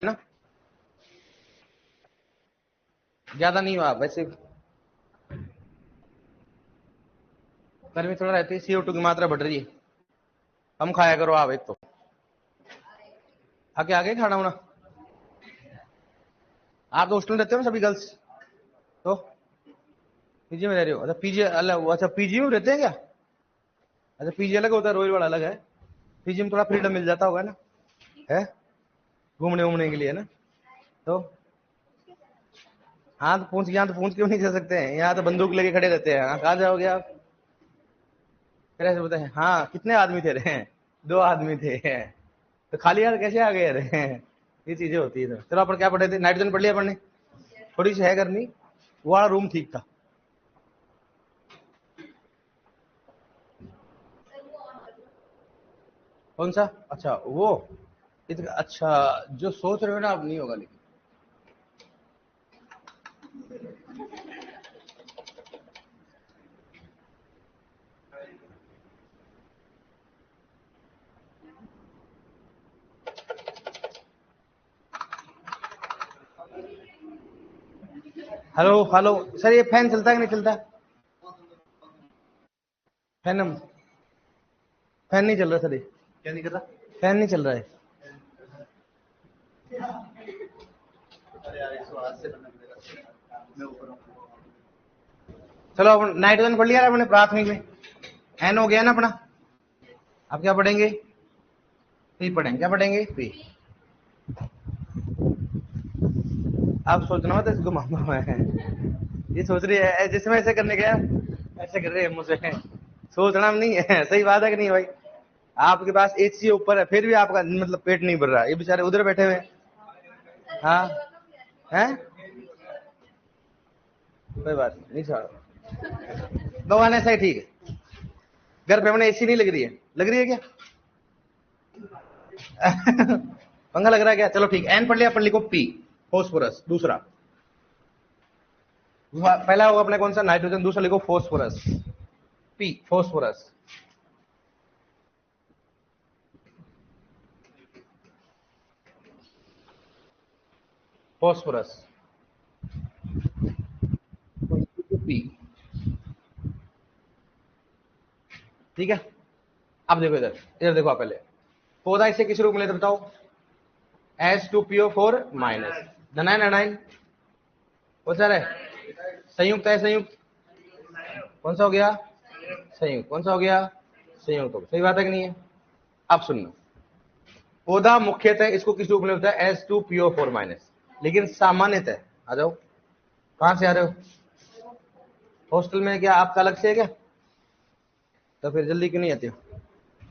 ना, ज्यादा नहीं हुआ वैसे, गर्मी थोड़ा रहती है, CO2 की मात्रा बढ़ रही है, कम खाया करो आप। एक तो आगे आगे खाना होना, आप तो हॉस्टल में रहते हो ना सभी गर्ल्स, तो पीजी में रह रहे हो? अच्छा पीजी अलग, अच्छा पीजी में रहते हैं क्या? अच्छा पीजी अलग होता है, रॉयल वाला अलग है। पीजी में थोड़ा फ्रीडम मिल जाता होगा ना, है घूमने वूमने के लिए ना। तो हाँ, तो पूछ, यहाँ तो पूछ क्यों नहीं जा सकते हैं, यहाँ तो बंदूक लेके खड़े रहते हैं। हाँ, कहाँ जाओगे आप? फिर ऐसे बोलते हैं हाँ कितने आदमी थे रे? 2 आदमी थे। तो खाली हाथ कैसे आ गए रे? ये चीजें होती है। तो चलो अपन क्या पढ़े थे, नाइट्रोजन पढ़ लिया अपन ने, थोड़ी सी है करनी। वो वाला रूम ठीक था। कौन सा? अच्छा वो अच्छा, जो सोच रहे हो ना अब नहीं होगा लेकिन। हेलो हेलो सर, ये फैन चलता है कि नहीं चलता? फैन फैन नहीं चल रहा सर, ये क्या नहीं कर रहा? फैन नहीं चल रहा है। चलो अपन नाइट्रोजन पढ़ लिया अपने प्राथमिक में, एन हो गया ना अपना। अब क्या पढ़ेंगे? पी पढ़ेंगे। क्या पढ़ेंगे? पी। आप सोचना मत इसको मामा है, ये सोच रही है जैसे मैं ऐसे करने गया, ऐसे कर रहे हैं मुझे, सोचना नहीं है। सही बात है कि नहीं भाई? आपके पास एसी ऊपर है, फिर भी आपका मतलब पेट नहीं भर रहा, ये बेचारे उधर बैठे हुए हैं। हाँ हैं, कोई बात नहीं, छोड़ो, भगवान ऐसा ही ठीक है। घर पे हमने एसी नहीं लग रही है, लग रही है क्या? पंखा लग रहा है क्या? चलो ठीक, एन पढ़ लिया, अपन लिखो पी, फोस्फोरस। दूसरा, पहला होगा अपने कौन सा? नाइट्रोजन। दूसरा लिखो phosphorus, P phosphorus. Phosphorus P, ठीक है। अब देखो इधर, इधर देखो आप पहले, पौधा इसे किस रूप में लेते बताओ? H2PO4 माइनस, धनायन अनायन कौन सा है? संयुक्त है, संयुक्त कौन सा हो गया? संयुक्त कौन सा हो गया? संयुक्त हो गया। सही बात है कि नहीं है? अब सुनना, पौधा मुख्यतः इसको किस रूप में लेता है? H2PO4 minus. लेकिन सामान्यतः, आ जाओ, कहां से आ रहे हो? हॉस्टल में क्या आपका अलग से है क्या? तो फिर जल्दी क्यों नहीं आते हो?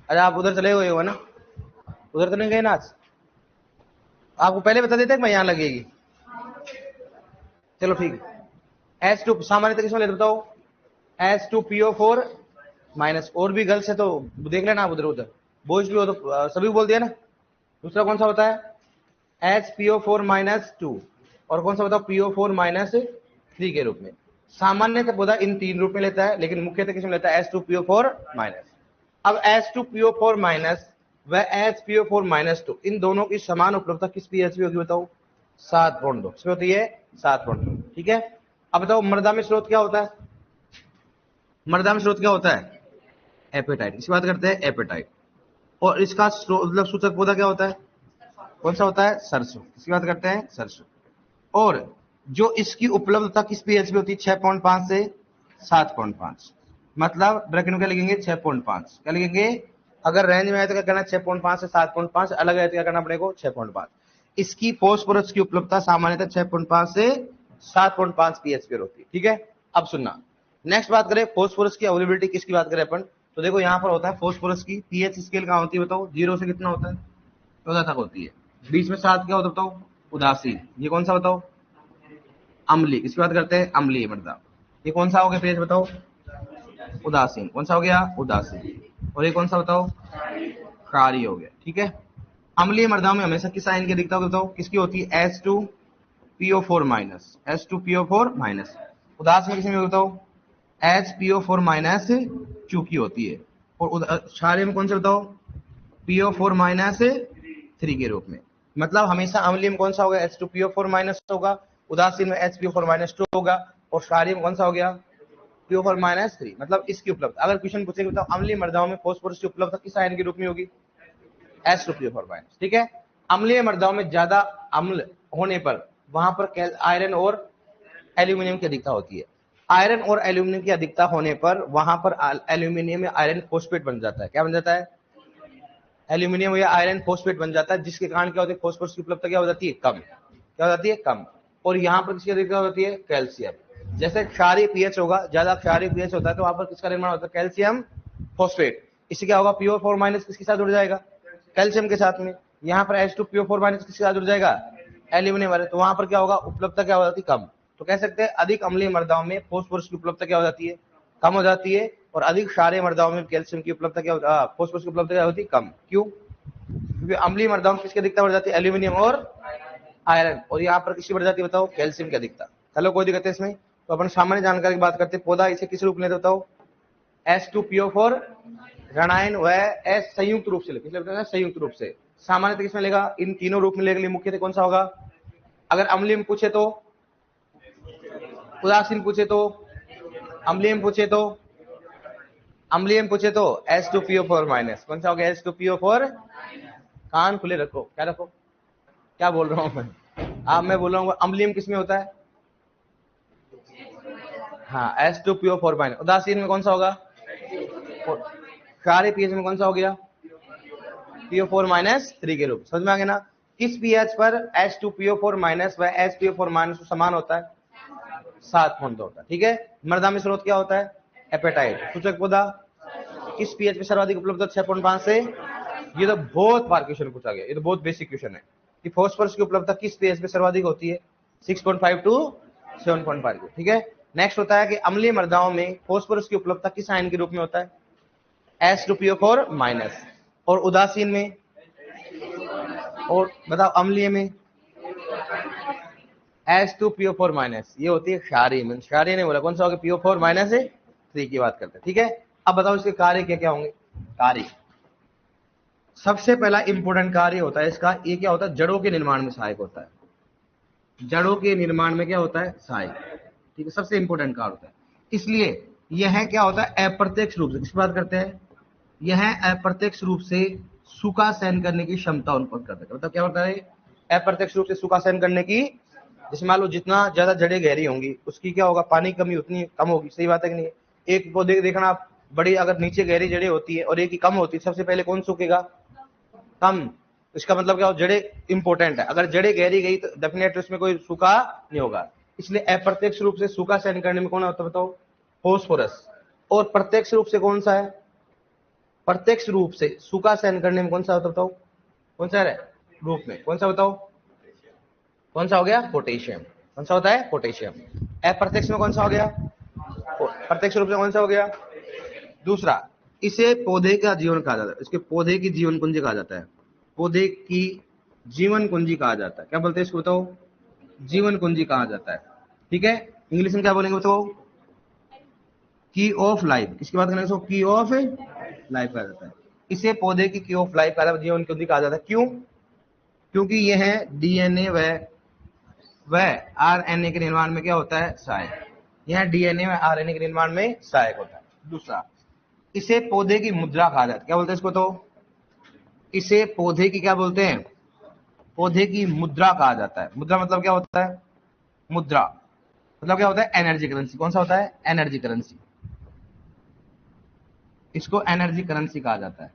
अरे आप उधर चले गए हो ना, उधर तो नहीं गए ना आज? आपको पहले बता देते मैं यहाँ लगेगी। चलो ठीक है, H2 सामान्य किसमें लेते बताओ? H2PO4 minus. और भी गर्ल्स है तो देख लेना आप, उधर उधर बॉयज भी हो तो सभी बोल दिया ना। दूसरा कौन सा होता है? HPO4 minus 2। और कौन सा बताओ? PO4 माइनस 3 के रूप में। सामान्य पौधा इन 3 रूप में लेता है, लेकिन मुख्यतः किसमें लेता है? H2PO4 minus. अब H2PO4 माइनस व HPO4 माइनस 2, इन दोनों की समान उपलब्धता किस पीएच में होगी बताओ? 7.2 इसमें होती है, 7.2। ठीक है। अब बताओ मृदा में स्रोत क्या होता है? मृदा में स्रोत क्या होता है? एपेटाइट। इसकी बात करते हैं, एपेटाइट। और इसका मतलब सूचक पौधा क्या होता है? कौन सा होता है? सरसों। इसकी बात करते हैं, सरसों। और जो इसकी उपलब्धता किस पीएच में होती है? 6.5 से 7.5। मतलब ब्रैकेट में क्या लिखेंगे? 6.5। क्या लिखेंगे? अगर रेंज में आए तो क्या करना? 6.5 से 7.5। अलग है तो क्या करना अपने को? 6.5। इसकी फोस्फोरस की उपलब्धता सामान्यतः 6.5 से 7.5 पीएच पर होती है। ठीक है। अब सुनना, नेक्स्ट बात करें फोस्फोरस की अवेलेबिलिटी किसकी बात करें अपन, तो देखो यहां पर होता है फोस्फोरस की पीएच स्केल कहां होती है बताओ? 0 से कितना होता है? 14 तक होती है। बीच में 7 क्या होता है बताओ? उदासीन। ये कौन सा बताओ? अम्लीय। इसकी बात करते हैं, अम्लीय मृदा। ये कौन सा हो गया पेज बताओ? उदासीन। कौन सा हो गया? उदासीन। और ये कौन सा बताओ? क्षारीय हो गया। ठीक है। अम्लीय मृदा में हमेशा किस आयन की अधिकता होगी बताओ? किसकी होती है? H2PO4 minus, H2PO4 minus. उदास में किसमें बताओ? HPO4 माइनस 2 की होती है। और क्षारीय में कौन से बताओ? PO4 माइनस 3 के रूप में। मतलब हमेशा अम्लीय में कौन सा होगा, H2PO4 माइनस होगा, उदासीन में HPO4 माइनस 2 होगा, और क्षारीय में कौन सा हो गया, PO4 माइनस 3। मतलब इसकी उपलब्धता, अगर क्वेश्चन पूछेगा बताओ अम्लीय मृदाओं में फॉस्फोरस की उपलब्धता किस आयन के रूप में होगी, H2PO4 माइनस। ठीक है, अम्लीय मृदाओं में ज्यादा अम्ल होने पर वहां पर आयरन और एल्यूमिनियम की अधिकता होती है। आयरन और एल्यूमिनियम की अधिकता होने पर वहां पर एल्यूमिनियम या आयरन फॉस्फेट बन जाता है। क्या बन जाता है, एल्यूमिनियम या आयरन फॉस्फेट बन जाता है, जिसके कारण क्या होता है, फॉस्फोरस की उपलब्धता क्या हो जाती है, कम। क्या हो जाती है, कम। और यहाँ पर किसकी अधिकता होती है, कैल्शियम। जैसे क्षारीय पीएच होगा, ज्यादा क्षारीय पीएच होता है तो वहां पर किसका निर्माण होता है, कैल्शियम फॉस्फेट। इससे क्या होगा, PO4 माइनस किसके साथ जुड़ जाएगा, कैल्शियम के साथ में। यहाँ पर H2PO4 माइनस किसके साथ जुड़ जाएगा, एल्यूमिनियम वाले, तो वहां पर क्या होगा, उपलब्धता क्या हो जाती है, कम। तो कह सकते हैं अधिक अम्लीय मृदाओं में फॉस्फोरस की उपलब्धता क्या हो जाती है, कम हो जाती है, और अधिक क्षारीय मृदाओं में कैल्शियम की उपलब्धता क्या होती है, फॉस्फोरस की उपलब्धता क्या होती है, कम। क्यों, क्योंकि अम्लीय मृदाओं में किसकी अधिकता बढ़ जाती है, एल्यूमिनियम और आयरन, और यहाँ पर किसकी बढ़ जाती है, बताओ, कैल्शियम की अधिकता। चलो कोई दिक्कत है इसमें। तो अपन सामान्य जानकारी की बात करते हैं, पौधा इसे किस रूप में लेते, बताओ, H2PO4 ऋणायन व S संयुक्त रूप से लेते, संयुक्त रूप से। सामान्य किसमें लेगा, इन तीनों रूप में लेने के लिए मुख्यतः कौन सा होगा, अगर अम्लीय में पूछे तो, उदासीन पूछे तो, अम्लीय में पूछे तो, अम्लीय में पूछे तो H2PO4 माइनस कौन सा हो गया, H2PO4। कान खुले रखो, क्या रखो, क्या बोल रहा हूं मैं, मैं बोल रहा हूँ अम्लीय में किसमें होता है, हाँ H2PO4 माइनस। उदासीन में कौन सा होगा, क्षारीय पीएच में कौन सा हो गया, PO4 माइनस 3 के रूप। समझ में आ गया ना, किस पीएच पर H2PO4 माइनस व HPO4 माइनस समान होता है, 7.2 होता है। ठीक है, मृदा में स्रोत क्या होता है, एपेटाइट। सूचक पौधा किस पीएच पे सर्वाधिक उपलब्ध, 6.5 से। ये तो बहुत बार क्वेश्चन पूछा गया, ये तो बहुत बेसिक क्वेश्चन है कि फॉस्फोरस की उपलब्धता किस पीएच पे सर्वाधिक होती है, 6.5 टू 7.5। ठीक है, नेक्स्ट होता है कि अम्लीय मृदाओं में फॉस्फोरस की उपलब्धता किस आयन के रूप में होता है, H2PO4 माइनस। और उदासीन में, और बताओ अम्लीय में, H2PO4 माइनस, ये होती है क्षारीय में। क्षारीय ने बोला कौन सा होगा, PO4 माइनस 3 की बात करते हैं। ठीक है, अब बताओ इसके कार्य क्या क्या होंगे। कार्य, सबसे पहला इंपोर्टेंट कार्य होता है इसका, ये क्या होता है, जड़ों के निर्माण में सहायक होता है। जड़ों के निर्माण में क्या होता है, सहायक। ठीक है, सबसे इंपोर्टेंट कार्य होता है। इसलिए यह क्या होता है, अप्रत्यक्ष रूप से, किस बात करते हैं, यह अप्रत्यक्ष रूप से सूखा सहन करने की क्षमता उत्पन्न करता है। मतलब क्या होता है, अप्रत्यक्ष रूप से सूखा सहन करने की, जैसे मान लो जितना ज्यादा जड़ें गहरी होंगी उसकी क्या होगा, पानी कमी उतनी कम होगी। सही बात है कि नहीं। एक पौधे देखना आप, बड़ी अगर नीचे गहरी जड़ें होती है और एक की कम होती है, सबसे पहले कौन सूखेगा, कम। इसका मतलब क्या हो, जड़ें इंपॉर्टेंट है, अगर जड़ें गहरी गई तो डेफिनेटली उसमें कोई सूखा नहीं होगा। इसलिए अप्रत्यक्ष रूप से सूखा सहन करने में कौन होता है, बताओ, फॉस्फोरस। और प्रत्यक्ष रूप से कौन सा है, प्रत्यक्ष रूप से सूखा सहन करने में कौन सा होता है, बताओ, कौन सा है रूप में, कौन सा बताओ, कौन सा हो गया, पोटेशियम। कौन सा होता है, पोटेशियम। अप्रत्यक्ष में कौन सा हो गया, प्रत्यक्ष रूप से कौन सा हो गया, दूसरा। इसे पौधे का जीवन कहा जाता है, इसके पौधे की जीवन कुंजी कहा जाता है, पौधे की जीवन कुंजी कहा जाता है। क्या बोलते हैं इसको, बताओ, जीवन कुंजी कहा जाता है। ठीक है, इंग्लिश में क्या बोलेंगे, बताओ, की ऑफ लाइफ। किसकी बात करेंगे, की ऑफ लाइफ कहा जाता है। इसे पौधे की ऑफ लाइफ कहा जाता है, जीवन कुंजी कहा जाता है। क्यों, क्योंकि यह डीएनए वह आरएनए के निर्माण में क्या होता है, सहायक। यह डीएनए व आरएनए के निर्माण में सहायक होता है। दूसरा, इसे पौधे की मुद्रा कहा जाता है। क्या बोलते हैं इसको, तो इसे पौधे की क्या बोलते हैं, पौधे की मुद्रा कहा जाता है। मुद्रा मतलब क्या होता है, मुद्रा मतलब क्या होता है, एनर्जी करेंसी। कौन सा होता है, एनर्जी करेंसी। इसको एनर्जी करेंसी कहा जाता है।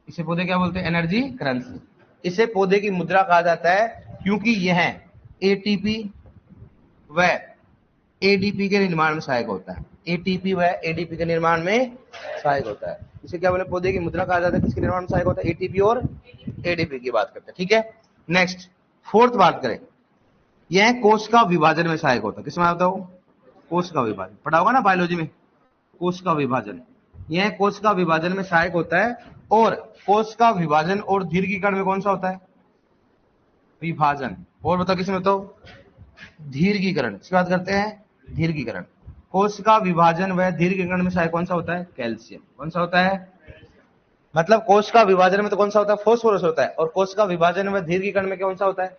इसे पौधे क्या बोलते हैं, एनर्जी करेंसी। इसे पौधे की मुद्रा कहा जाता है क्योंकि यह एटीपी व एडीपी के निर्माण में सहायक होता है। एटीपी व एडीपी के निर्माण में सहायक होता है। इसे क्या बोले, पौधे की मुद्रा कहा जाता है, किसके निर्माण में सहायक होता है, एटीपी और एडीपी की बात करते हैं। ठीक है, नेक्स्ट फोर्थ बात करें, यह कोश का विभाजन में सहायक होता है। किसमें आता हो, कोश का विभाजन, पढ़ा होगा ना बायोलॉजी में, कोश का विभाजन। यह कोश का विभाजन में सहायक होता है। और कोश का विभाजन और दीर्घीकरण में कौन सा होता है, विभाजन। और बताओ किसमें, बताओ, दीर्घीकरण। इसकी बात करते हैं, दीर्घीकरण। कोश का विभाजन व दीर्घीकरण में सहायक कौन सा होता है, कैल्शियम। कौन सा होता है, मतलब कोशिका विभाजन में तो कौन सा होता है, फॉस्फोरस होता है, और कोशिका विभाजन में दीर्घीकरण में कौन सा होता है,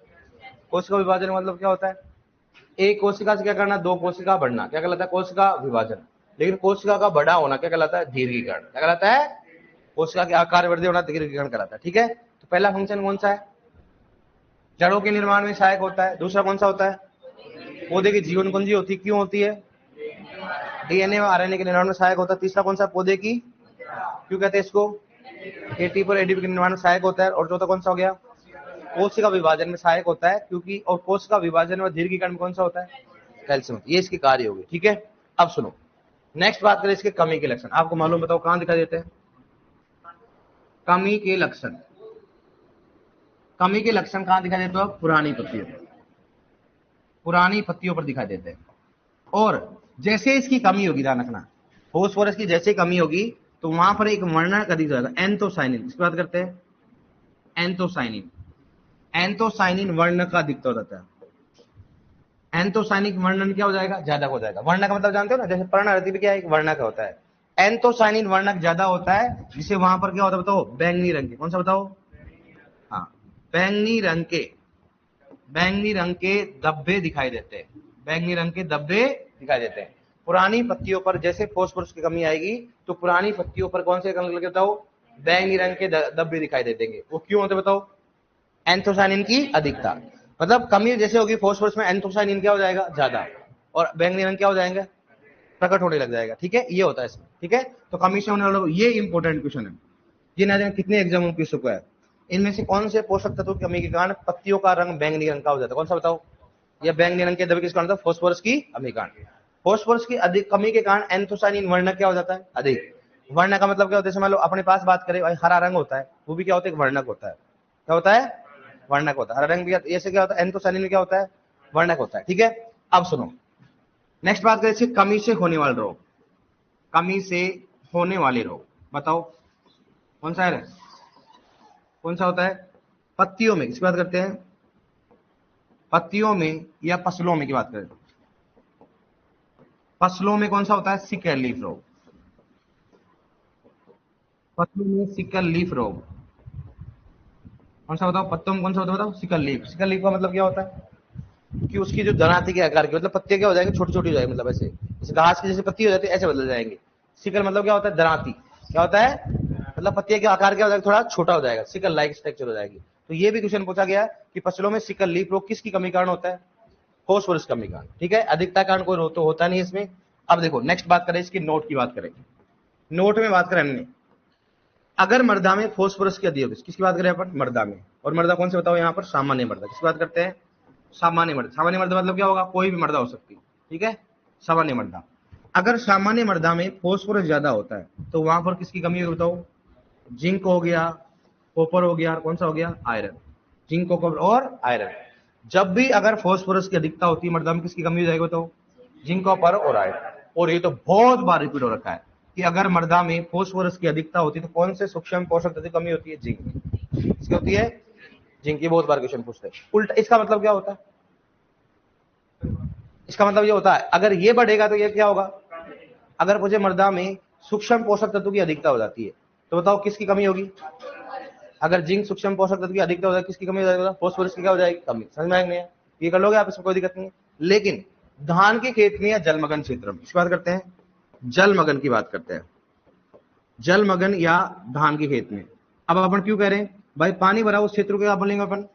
कोशिका विभाजन मतलब क्या होता है, एक कोशिका से क्या करना, दो कोशिका बढ़ना, क्या कहलाता है, कोशिका विभाजन। लेकिन कोशिका का बड़ा होना क्या कहलाता है, दीर्घीकरण। क्या कहलाता है, कोशिका के आकार वृद्धि होना दीर्घीकरण कहलाता है। ठीक है, तो पहला फंक्शन कौन सा है, जड़ों के निर्माण में सहायक होता है। दूसरा कौन सा होता है, पौधे की जीवन कुंजी होती है, क्यों होती है, डीएनए और आरएनए के निर्माण में सहायक होता है। तीसरा कौन सा, पौधे की, क्यों कहते हैं इसको, एटीपी और एडीपी के निर्माण में सहायक होता है। और चौथा कौन सा हो गया, कोशिका विभाजन में सहायक होता है, क्योंकि और कोशिका विभाजन और दीर्घीकरण में कौन सा होता है, कैल्शियम। ये इसके कार्य हो गए। ठीक है, अब सुनो, नेक्स्ट बात करें इसके कमी के लक्षण। आपको मालूम, बताओ कहां दिखाई देते हैं कमी के लक्षण, कमी के लक्षण कहां दिखाई देते हैं, पुरानी पत्तियों पर, पुरानी पत्तियों पर दिखाई देते हैं। और जैसे इसकी कमी होगी, ध्यान रखना, फॉस्फोरस की जैसे कमी होगी तो वहां पर एक वर्णन का दिख जाएगा, एंथोसाइनिन। इसकी बात करते हैं, एंथोसाइनिन, एंथोसाइनिन वर्ण का दिखता हो जाता है। एंथोसाइनिक वर्णन क्या हो जाएगा, ज्यादा हो जाएगा। वर्ण का मतलब जानते हो ना, जैसे पर्णरति भी क्या है, एक वर्ण का होता है, एंथोसाइनिन वर्णक ज्यादा होता है, जिसे वहां पर क्या होता है बताओ, बैंगनी रंग के, कौन सा बताओ, हाँ, बैंगनी रंग के, बैंगनी रंग के धब्बे दिखाई देते हैं, बैंगनी रंग के धब्बे दिखाई देते हैं। पुरानी पत्तियों पर जैसे फॉस्फोरस की कमी आएगी तो पुरानी पत्तियों पर कौन से रंग लगे बताओ, बैंगनी रंग के धब्बे दिखाई देंगे। वो क्यों होते बताओ, एंथोसाइनिन की अधिकता, मतलब कमी जैसे होगी फॉस्फोरस में, एंथोसाइनिन क्या हो जाएगा, ज्यादा, और बैंगनी रंग क्या हो जाएंगे, प्रकट होने लग जाएगा। ठीक है, ये होता है इसमें। ठीक है, तो कमी से होने वाला ये इंपॉर्टेंट क्वेश्चन है, ये ना जाने कितने एग्जाम में पूछ चुका है। इनमें से कौन से पोषक तत्व की कमी के कारण पत्तियों का रंग बैंगनी रंग का हो जाता है, कौन सा बताओ, यह बैंगनी रंग के धब्बे किस कारण होता है, फॉस्फोरस की कमी कारण। फॉस्फोरस की अधिक कमी के कारण एंथोसाइनिन वर्ण क्या हो जाता है, अधिक। वर्ण का मतलब क्या होता है, मान लो अपने पास बात करें, हरा रंग होता है, वो भी क्या होता है, वर्णक होता है। क्या होता है, वर्णक होता है। हरा रंग भी ऐसे क्या होता है, एंथोसाइनिन में क्या होता है, वर्णक होता है। ठीक है, अब सुनो, नेक्स्ट बात करें कमी से होने वाले रोग, कमी से होने वाले रोग बताओ कौन सा है, कौन सा होता है, पत्तियों में, किसकी बात करते हैं, पत्तियों में या फसलों में की बात करें, फसलों में कौन सा होता है, सिकल लीफ रोग, फसलों में सिकल लीफ रोग, कौन सा बताओ, पत्तों में कौन सा होता है बताओ, सिकल लीफ। सिकल लीफ का मतलब क्या होता है कि उसकी जो दराती के आकार की, मतलब पत्तियां क्या हो जाएंगी, छोटी छोटी हो जाएगी, मतलब ऐसे जैसे घास की जैसे पत्ती हो जाती है ऐसे बदल जाएंगे। सिकल मतलब क्या होता है, दराती, क्या होता है, मतलब पत्तियां के आकार क्या हो जाएगा, थोड़ा छोटा हो जाएगा, सिकल लाइक स्ट्रक्चर हो जाएगी। तो ये भी क्वेश्चन पूछा गया कि फसलों में सिकल लीफ रोग किसकी कमी कारण होता है, फॉस्फोरस कमी कारण। ठीक है, अधिकता कारण कोई रोग तो होता नहीं इसमें। अब देखो नेक्स्ट बात करें इसकी नोट की बात करें, नोट में बात करें हमने, अगर मृदा में फॉस्फोरस की अधिक होगी, किसकी बात करें अपन, मृदा में, और मृदा कौन से बताओ यहाँ पर, सामान्य मृदा, किसकी बात करते हैं, सामान्य मृदा। सामान्य मृदा मतलब क्या होगा, कोई भी मृदा हो सकती है। ठीक है, सामान्य मृदा, अगर सामान्य मृदा में फॉस्फोरस ज्यादा होता है तो वहां पर किसकी कमी होगी बताओ, जिंक हो गया, कॉपर हो गया, और कौन सा हो गया, आयरन, जिंक कॉपर और आयरन। जब भी अगर फॉस्फोरस की अधिकता होती है मृदा में, किसकी कमी हो जाएगी बताओ, जिंक कॉपर और आयरन। और ये तो बहुत बार रिपीट हो रखा है कि अगर मृदा में फॉस्फोरस की अधिकता होती है तो कौन से सूक्ष्म पोषक तत्व की कमी होती है, जिंक में, किसकी होती है, जिंक की। बहुत बार क्वेश्चन पूछते हैं। उल्टा इसका मतलब क्या होता है, इसका मतलब ये होता है अगर ये बढ़ेगा तो ये क्या होगा, अगर मुझे मृदा में सूक्ष्म पोषक तत्व की अधिकता हो जाती है तो बताओ किसकी कमी होगी, अगर जिंक सूक्ष्म पोषक तत्व की अधिकता हो जाए किसकी कमी हो जाएगी, फॉस्फोरस की क्या हो जाएगी, कमी। समझ में आएंगे, ये कर लोगे आप, इसमें कोई दिक्कत नहीं है। लेकिन धान के खेत में या जलमग्न क्षेत्र में, इसकी बात करते हैं, जलमग्न की बात करते हैं, जलमग्न या धान के खेत में। अब अपन क्यों कह रहे हैं भाई, पानी भरा उस क्षेत्र को क्या बोलेंगे अपन,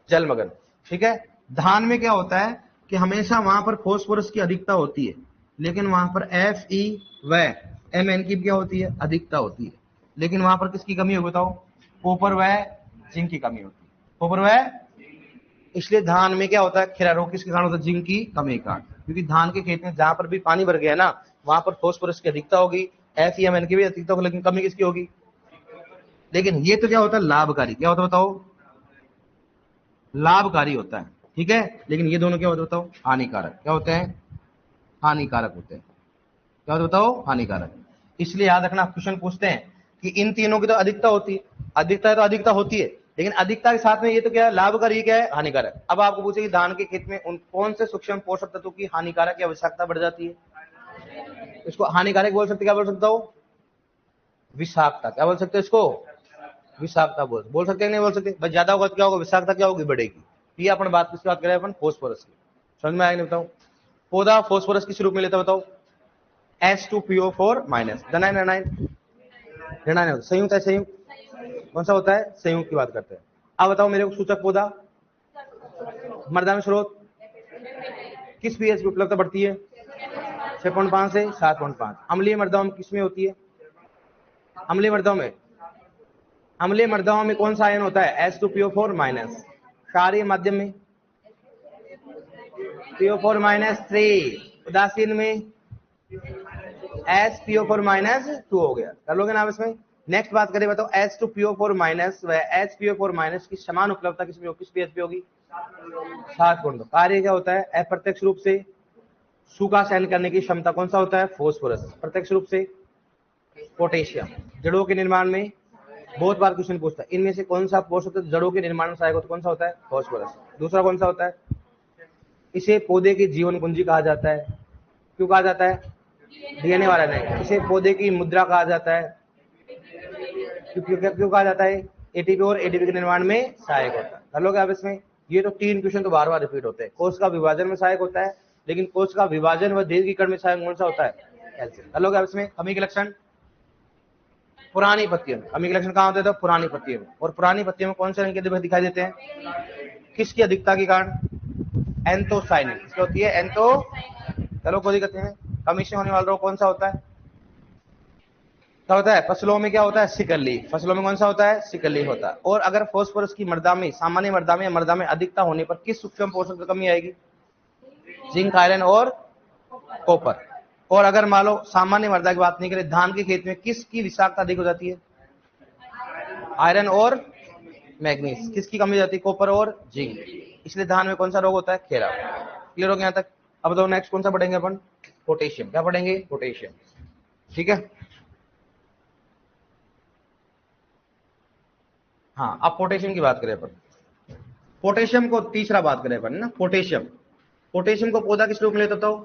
जलमग्न। ठीक है, धान में क्या होता है कि हमेशा वहां पर फॉस्फोरस की अधिकता होती है, लेकिन वहां पर Fe व Mn की क्या होती है, अधिकता होती है। लेकिन वहां पर किसकी कमी होगी बताओ, कॉपर व जिंक की कमी होती है, कॉपर व। इसलिए धान में क्या होता है, खीरा रोग किसके कारण होता है, जिंक की कमी के कारण। क्योंकि धान के खेत में जहां पर भी पानी भर गया ना, वहां पर फॉस्फोरस की अधिकता होगी, Fe की भी अधिकता होगी, लेकिन कमी किसकी होगी। लेकिन ये तो क्या होता है, लाभकारी, क्या होता है बताओ, लाभकारी होता है। ठीक है, लेकिन ये दोनों क्या होते हैं बताओ, हानिकारक, क्या होते हैं, हानिकारक होते हैं। क्या होता है बताओ, हानिकारक। इसलिए याद रखना, क्वेश्चन पूछते हैं कि इन तीनों की तो अधिकता होती है, अधिकता है तो अधिकता होती है, लेकिन अधिकता के साथ में ये तो क्या है, लाभकारी, क्या है, हानिकारक। अब आपको पूछे कि धान के खेत में उन कौन से सूक्ष्म पोषक तत्वों की हानिकारक या आवश्यकता बढ़ जाती है, इसको हानिकारक बोल सकते, क्या बोल सकता हो, विषाक्तता। क्या बोल सकते हो इसको? विषाक्तता बोल सकते हैं, नहीं बोल सकते? बस ज्यादा होगा तो क्या होगा? विषाक्तता क्या होगी? बढ़ेगी। ये अपन बात किसकी बात करें? अपन फास्फोरस की। समझ में आया नहीं? बताओ। पौधा फास्फोरस किस रूप में लेता बताओ? H2PO4 minus. ऋणायन ऋणायन ऋणायन होता है। संयुक्त है संयुक्त। कौन सा होता है? संयुक्त की बात करते हैं। अब बताओ मेरे को, सूचक पौधा मृदा में स्रोत किस पीएच की उपलब्धता बढ़ती है? 6.5 से 7.5। अम्लीय मृदाओं में किसमें होती है? अम्लीय मृदाओं में कौन सा आयन होता है? H2PO4 minus. क्षारीय माध्यम में PO4 माइनस 3। उदासीन में HPO4 माइनस 2 हो गया। कर लोगे ना इसमें? नेक्स्ट बात करें, बताओ H2PO4 माइनस व HPO4 माइनस की समान उपलब्धता किसमें होगी? किस पीएच पे होगी? 7.2। कार्य क्या होता है? अप्रत्यक्ष रूप से सूखा सहन करने की क्षमता कौन सा होता है? फास्फोरस। प्रत्यक्ष रूप से पोटेशियम। जड़ों के निर्माण में बहुत बार क्वेश्चन पूछता है, इनमें से कौन सा पोषक तत्व जड़ों के निर्माण में सहायक होता है? कौन सा होता है? फास्फोरस। दूसरा कौन सा होता है? इसे पौधे की जीवन कुंजी कहा जाता है। क्यों कहा जाता है? डीएनए वाला नहीं। इसे पौधे की मुद्रा कहा जाता है। क्यों कहा जाता है? एटीपी और एडीपी के निर्माण में सहायक होता है। कर लोगे आप इसमें? ये तो 3 क्वेश्चन तो बार बार रिपीट होते हैं। कोश का विभाजन में सहायक होता है, लेकिन कोश का विभाजन व दीर्घीकरण में सहायक कौन सा होता है? कैल्शियम। कर लोगे आप इसमें? कमी के लक्षण पुरानी पत्तियों में। कमी के लक्षण कहाँ होते हैं? तो पुरानी पत्तियों में। और पुरानी पत्तियों में कौन से रंग के दिखाई देते हैं? किसकी अधिकता के कारण? एंथोसाइनिन। किसकी होती है? एंथो। चलो कोई दिक्कत नहीं है। कमी से होने वाला रोग कौन सा होता है? क्या होता है? फसलों में क्या होता है? सिकली। फसलों में कौन सा होता है? सिकली होता है। और अगर फास्फोरस की मृदा में, सामान्य मृदा में या मृदा में अधिकता होने पर किस सूक्ष्म पोषक की कमी आएगी? जिंक, आयरन और कॉपर। और अगर मान लो सामान्य मृदा की बात नहीं करें, धान के खेत में किसकी विषाक्तता अधिक हो जाती है? आयरन और मैग्नीज। किसकी कमी हो जाती है? कॉपर और जिंक। इसलिए धान में कौन सा रोग होता है? खेरा। क्लियर हो गया यहाँ तक? अब बताओ नेक्स्ट कौन सा पढ़ेंगे अपन? पोटेशियम। क्या पढ़ेंगे? पोटेशियम। ठीक है। हाँ, अब पोटेशियम की बात करें अपन। पोटेशियम को तीसरा बात करें अपन ना, पोटेशियम। पोटेशियम को पौधा किस रूप में लेता हो?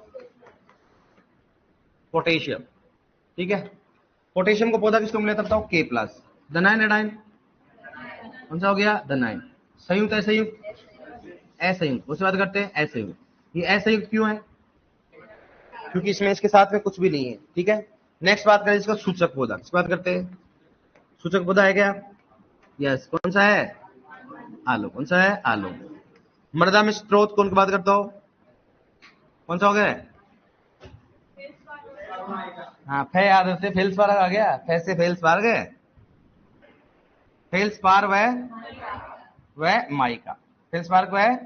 पोटेशियम। ठीक है। पोटेशियम को पौधा किस रूप में लेता हो? K plus. धनायन एडाइन कौन सा हो गया? धनायन। संयुक्त है संयुक्त? असंयुक्त। उससे बात करते हैं असंयुक्त। ये असंयुक्त क्यों है? क्योंकि इसमें इसके साथ में कुछ भी नहीं है। ठीक है। नेक्स्ट बात करें इसका सूचक पौधा। किस बात करते हैं? सूचक पौधा है क्या? यस। कौन सा है? आलू। कौन सा है? आलू। मृदा में स्रोत कौन की बात करता हो? कौन सा हो गया? हाँ, फे याद से फेल्सपार आ गया। फे से फेल्सपार गए। फेल्सपार वह माइका। फेल्सपार वह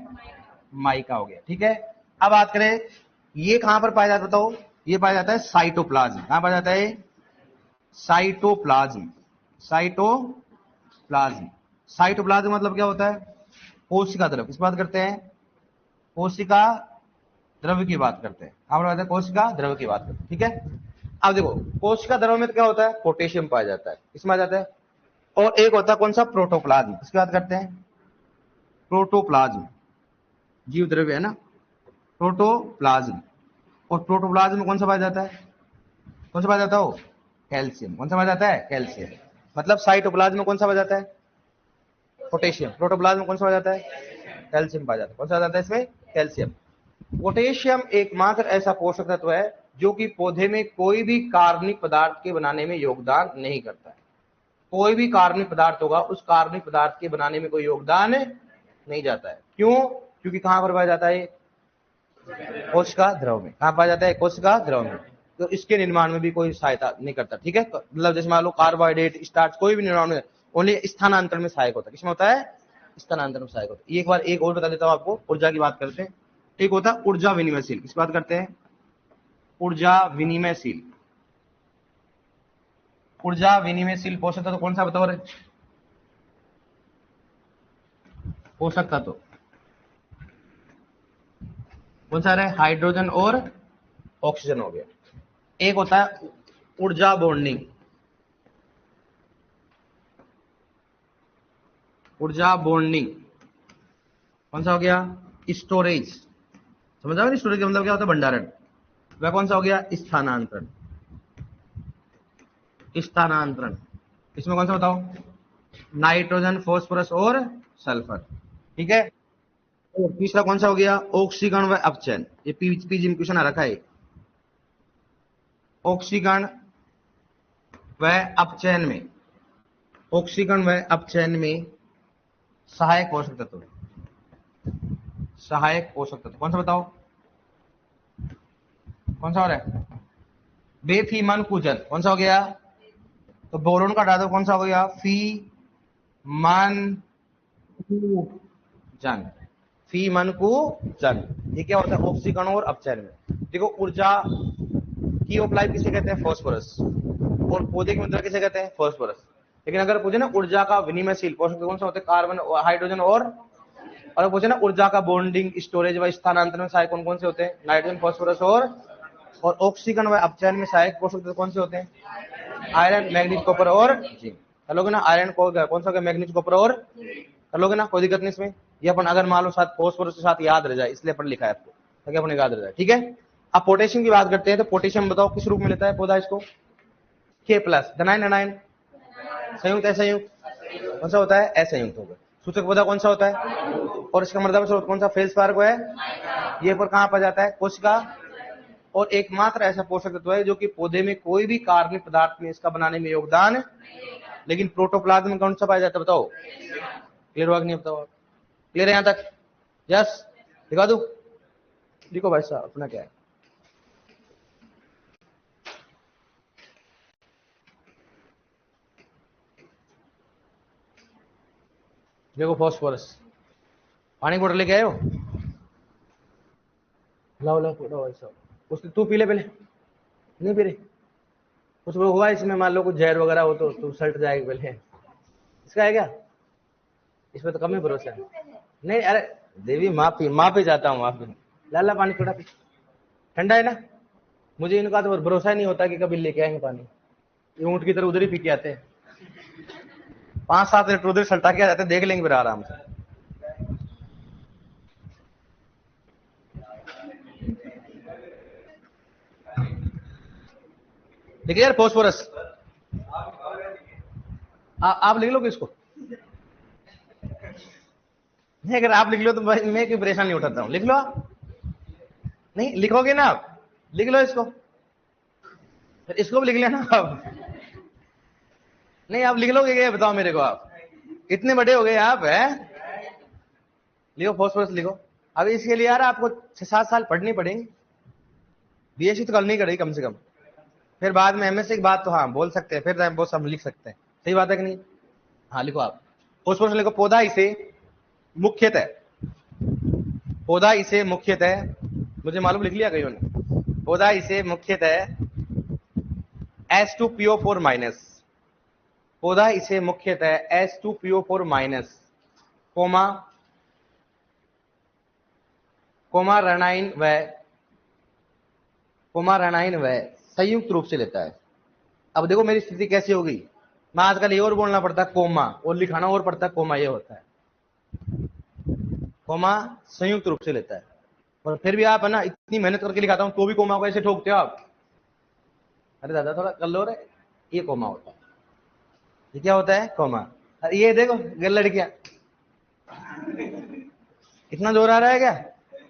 माइका हो गया। ठीक है। अब बात करें, ये कहां पर पाया जाता है? बताओ। ये पाया जाता है साइटोप्लाज्म। कहां पाया जाता है? साइटोप्लाज्म। साइटोप्लाज्म। साइटोप्लाज्म मतलब क्या होता है? कोशिका द्रव। किस बात करते हैं? कोशिका द्रव्य की बात करते हैं। कहां पर बात है? कोशिका द्रव्य की बात करते हैं। ठीक है। अब देखो, कोशिका द्रव्य में तो क्या होता है? पोटेशियम पाया जाता है। इसमें आ जाता है। और एक होता है कौन सा? प्रोटोप्लाज्म। इसकी बात करते हैं। प्रोटोप्लाज्म जीव द्रव्य है ना, प्रोटोप्लाज्म। और प्रोटोप्लाज्म में कौन सा पाया जाता है? कौन सा पाया जाता हो? कैल्शियम। कौन सा पाया जाता है? कैल्शियम। मतलब साइटोप्लाज्म में कौन सा पाया जाता है? पोटेशियम। प्रोटोप्लाज्म में कौन सा पाया जाता है? कैल्शियम पाया जाता है। कौन सा पाया जाता है इसमें? कैल्शियम। पोटेशियम एकमात्र ऐसा पोषक तत्व है जो कि पौधे में कोई भी कार्बनिक पदार्थ के बनाने में योगदान नहीं करता है। कोई भी कार्बनिक पदार्थ होगा, उस कार्बनिक पदार्थ के बनाने में कोई योगदान नहीं जाता है। क्यों? क्योंकि कहां पर पाया जाता है? कोशिका द्रव में। कहां पाया जाता है? कोशिका द्रव में। तो इसके निर्माण में भी कोई सहायता नहीं करता। ठीक है। मतलब जैसे मान लो कार्बोहाइड्रेट, स्टार्च, कोई भी निर्माण में ओनली स्थानांतरण में सहायक होता है। किसमें होता है? स्थानांतरण में सहायक होता है। एक बार एक और बता देता हूं आपको, ऊर्जा की बात करते हैं। एक होता है ऊर्जा विनिमयशील। किस बात करते हैं? ऊर्जा विनिमयशील। ऊर्जा विनिमयशील पोषक तत्व कौन सा बताओ? पोषक तत्व कौन सा है? हाइड्रोजन और ऑक्सीजन हो गया। एक होता है ऊर्जा बॉन्डिंग। ऊर्जा बॉन्डिंग कौन सा हो गया? स्टोरेज। समझ आओ? स्टोरेज का मतलब क्या होता है? भंडारण। वह कौन सा हो गया? स्थानांतरण। स्थानांतरण, इसमें कौन सा बताओ? नाइट्रोजन, फास्फोरस और सल्फर। ठीक है। और तीसरा कौन सा हो गया? ऑक्सीकरण व अपचयन। ये पीजी में क्वेश्चन आ रखा है। ऑक्सीकरण व अपचयन में, ऑक्सीकरण व अपचयन में सहायक पोषक तत्व, सहायक पोषक तत्व कौन सा बताओ? कौन सा हो रहा है? बेफीमन कुजन, कौन सा हो गया? तो बोरोन का हटा दो, कौन सा हो गया? फी मन जन, फी मन को जन। ये क्या होता है? ऑक्सीकरण और अपचयन में। देखो, ऊर्जा की ऑफ लाइफ किसे कहते हैं? फास्फोरस। और पौधे की मुद्रा किसे कहते हैं? फास्फोरस। लेकिन अगर पूछे ना ऊर्जा का विनिमयशील पोषक कौन सा होता है? कार्बन, हाइड्रोजन और पूछे ना ऊर्जा का बॉन्डिंग, स्टोरेज व स्थानांतरण सहायक कौन कौन से होते हैं? नाइट्रोजन, फास्फोरस और ऑक्सीकरण व अपचयन में सहायक पोषक तत्व कौन से होते हैं? आयरन, मैग्नीज, कॉपर और जिंक। कर लोगे ना? आयरन कौन सा हो गया? मैग्नीज, कॉपर और, कर लोगे ना? कोई दिक्कत नहीं इसमें। ये अपन अगर मान लो साथ फास्फोरस के साथ याद रह जाए, इसलिए अपन लिखा है आपको, ताकि अपन याद रह जाए। ठीक है। अब पोटेशियम की बात करते हैं। तो पोटेशियम बताओ किस रूप में लेता है पौधा इसको? के प्लस, धनायन अनायन, संयुक्त, असंयुक्त, कौन सा होता है? असंयुक्त होगा। सूचक पौधा कौन सा होता है? और इसका मर्दम स्रोत कौन सा? फेल्सपार को है। ये पर कहां पर जाता है? कोशिका। और एकमात्र ऐसा पोषक तत्व है जो कि पौधे में कोई भी कार्बनिक पदार्थ में इसका बनाने में योगदान, लेकिन प्रोटोप्लाज्म में कौन सा पाया जाता है? बताओ। क्लियर हुआ कि नहीं? बताओ। क्लियर है यहां तक? यस, दिखा दू? देखो भाई साहब, अपना क्या है? देखो, फास्फोरस। पानी की बोतल लेके आए हो? लाओ लाओ भाई साहब, उसने तू पी ले पहले। नहीं पी रहे? कुछ वो हुआ इसमें, मान लो कुछ जहर वगैरह हो तो तू सल्ट जाएगी पहले। इसका है क्या? इसमें तो कम ही भरोसा है। नहीं, अरे देवी, माँ पे जाता हूँ, माँ पे। लाला पानी थोड़ा पी, ठंडा है ना। मुझे इनका तो भरोसा ही नहीं होता कि कभी लेके आएंगे पानी। ये ऊँट की तरह उधर ही पी के आते हैं। 5-7 लीटर उधर सल्टा के आ जाते हैं, देख लेंगे फिर आराम से। देखिए यार, फास्फोरस आप लिख लोगे इसको? नहीं, अगर आप लिख लो तो मैं कोई परेशान नहीं उठाता हूँ। लिख लो आप। नहीं लिखोगे ना आप? लिख लो इसको, फिर इसको भी लिख लेना आप। नहीं, आप लिख लोगे क्या? बताओ मेरे को आप, इतने बड़े हो गए आप, है? लिखो, फास्फोरस लिखो। अब इसके लिए यार आपको 6-7 साल पढ़नी पड़ेंगे। बीएससी तो करनी पड़ेगी कम से कम। फिर बाद में एमएससी की बात तो हाँ बोल सकते हैं, फिर वो सब लिख सकते हैं। सही बात है कि नहीं? हाँ लिखो आप, फास्फोरस लिखो। पौधा इसे मुख्यतः, मुझे मालूम लिख लिया कहीं ने। पौधा इसे मुख्यतः H2PO4 माइनस, पौधा इसे मुख्यतः H2PO4 माइनस कोमा कोमारानाइन व संयुक्त रूप से लेता है। अब देखो मेरी स्थिति कैसी हो गई। मैं आजकल ये और बोलना पड़ता है कोमा, और लिखाना और पड़ता है कोमा। ये होता है कोमा संयुक्त रूप से लेता है। और फिर भी आप है ना, इतनी मेहनत करके लिखाता हूं तो भी कोमा को ऐसे ठोकते हो आप। अरे दादा थोड़ा कर लो रे। ये कोमा होता है। ये क्या होता है? कोमा। अरे ये देखो लड़कियां, इतना जोर आ रहा है क्या?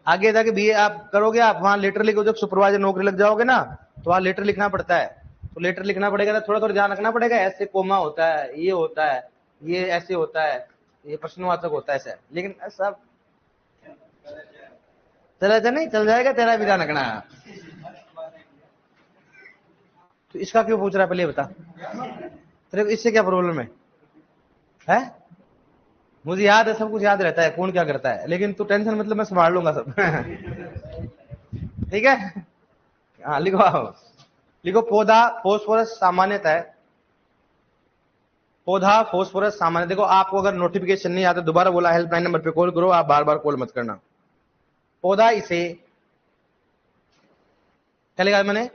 आगे जाके बीए आप करोगे, आप वहां लेटर लिखो, जब सुपरवाइजर नौकरी लग जाओगे ना, तो वहां लेटर लिखना पड़ता है। तो लेटर लिखना पड़ेगा तो थोड़ा थोड़ा ध्यान रखना पड़ेगा। ऐसे कोमा होता है, ये होता है, ये ऐसे होता है, ये प्रश्नवाचक होता है ऐसा। लेकिन सब चला जा, नहीं चल जाएगा, तेरा भी ध्यान रखना। तो इसका क्यों पूछ रहा है पहले बता? तेरे को इससे क्या प्रॉब्लम है? मुझे याद है, सब कुछ याद रहता है, कौन क्या करता है। लेकिन तू टेंशन मतलब, मैं संभाल लूंगा सब। ठीक है। हाँ लिखो आओ। लिखो, पौधा फोस्फोरस सामान्य। देखो आपको अगर नोटिफिकेशन नहीं आता, दोबारा बोला हेल्पलाइन नंबर पे कॉल करो, आप बार बार कॉल मत करना। पौधा इसे क्या लिखा मैंने?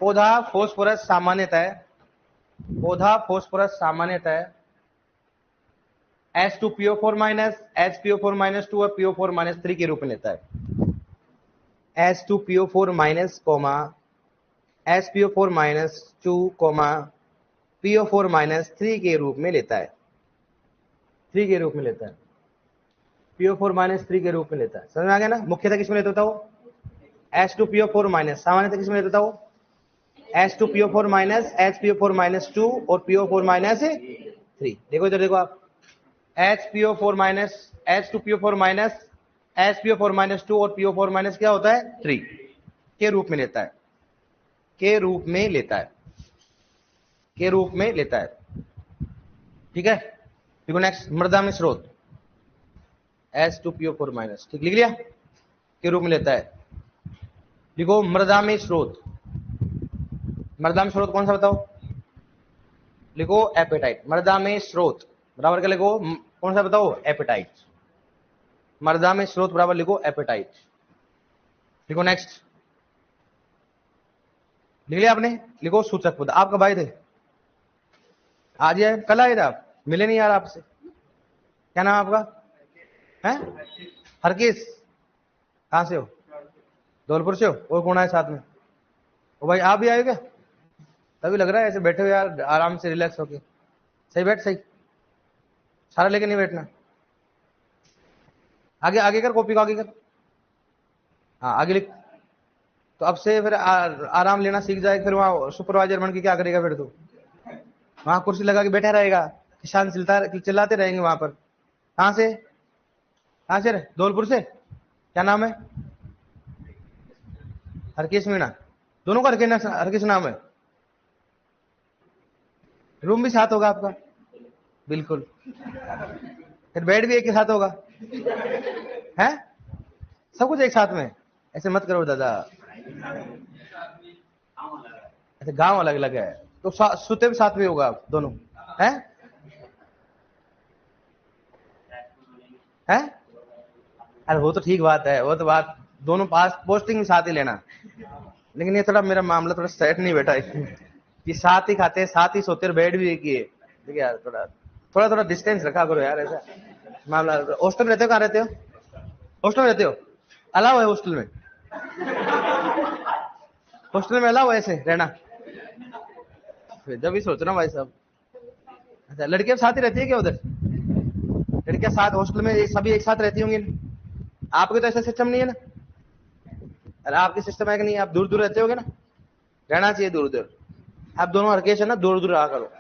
पौधा फोस्फोरस सामान्यतः H2PO4 माइनस, HPO4 माइनस 2 और PO4 माइनस 3 के रूप में लेता है। H2PO4 minus coma SpO4 minus 2 PO4 minus 3 के रूप में लेता है, 3 के रूप में लेता है, PO4 माइनस 3 के रूप में लेता है। समझ में आ गया ना? मुख्यतः किसमें लेता था वो? H2PO4 माइनस, सामान्यतः किसमें लेता था वो? H2PO4 माइनस, HPO4 माइनस 2 और PO4 माइनस 3। देखो इधर देखो आप, HPO4 minus, H2PO4 minus, HPO4 minus 2 और PO4 माइनस क्या होता है? 3 के रूप में लेता है, के रूप में लेता है, के रूप में लेता है। ठीक है, देखो नेक्स्ट, मृदा में स्रोत H2PO4 माइनस, ठीक लिख लिया, के रूप में लेता है। देखो मृदा में स्रोत, मृदा में स्रोत कौन सा बताओ? लिखो एपेटाइट। मृदा में स्रोत बराबर क्या लिखो? कौन सा बताओ? एपेटाइट। मृदा में स्रोत बराबर लिखो एपेटाइट। लिखो नेक्स्ट, लिख लिया आपने? लिखो सूचक पद। आप कब आए थे? आज आए? कल आए थे आप? मिले नहीं यार आपसे। क्या नाम आपका है? हरकेश। कहां से हो? धौलपुर से हो? और कौन आए साथ में? ओ भाई आप भी आए क्या? तभी लग रहा है ऐसे बैठे हो यार, आराम से रिलैक्स होके। सही बैठ, सही, सारा लेके नहीं बैठना। आगे आगे कर, कॉपी को आगे कर, हाँ आगे लिख। तो अब से फिर आराम लेना सीख जाए, फिर वहां सुपरवाइजर बन के क्या करेगा? फिर तो वहां कुर्सी लगा के बैठा रहेगा, किसान चिल्लाते रहेंगे वहां पर। कहां से? कहां से? धौलपुर से। क्या नाम है? हरकेश मीणा। दोनों का हरकेश नाम है। रूम भी साथ होगा आपका? बिल्कुल। फिर बेड भी एक ही साथ होगा? है सब कुछ एक साथ में? ऐसे मत करो दादा। अच्छा गांव अलग अलग है तो सुते भी साथ में होगा दोनों? है है? अरे वो तो ठीक बात है, वो तो बात दोनों पास पोस्टिंग में साथ ही लेना। लेकिन ये थोड़ा मेरा मामला थोड़ा सेट नहीं बैठा है कि साथ ही खाते, साथ ही सोते और बेड भी एक ही है। देखिए यार थोड़ा थोड़ा थोड़ा डिस्टेंस रखा करो यार, ऐसा मामला। हॉस्टल में रहते हो? कहाँ रहते हो? हॉस्टल में रहते हो? अलाउ है हॉस्टल में? हॉस्टल में अलाउ है ऐसे रहना? जब भी सोच रहा हूँ भाई साहब। अच्छा लड़कियां साथ ही रहती है क्या उधर? लड़कियां साथ हॉस्टल में सभी एक साथ रहती होंगी? आपके तो ऐसा सिस्टम नहीं है ना? अरे आपके सिस्टम है कि नहीं? आप दूर दूर रहते होगे ना? रहना चाहिए दूर दूर। आप दोनों हरकेश है ना, दूर दूर रहा करो।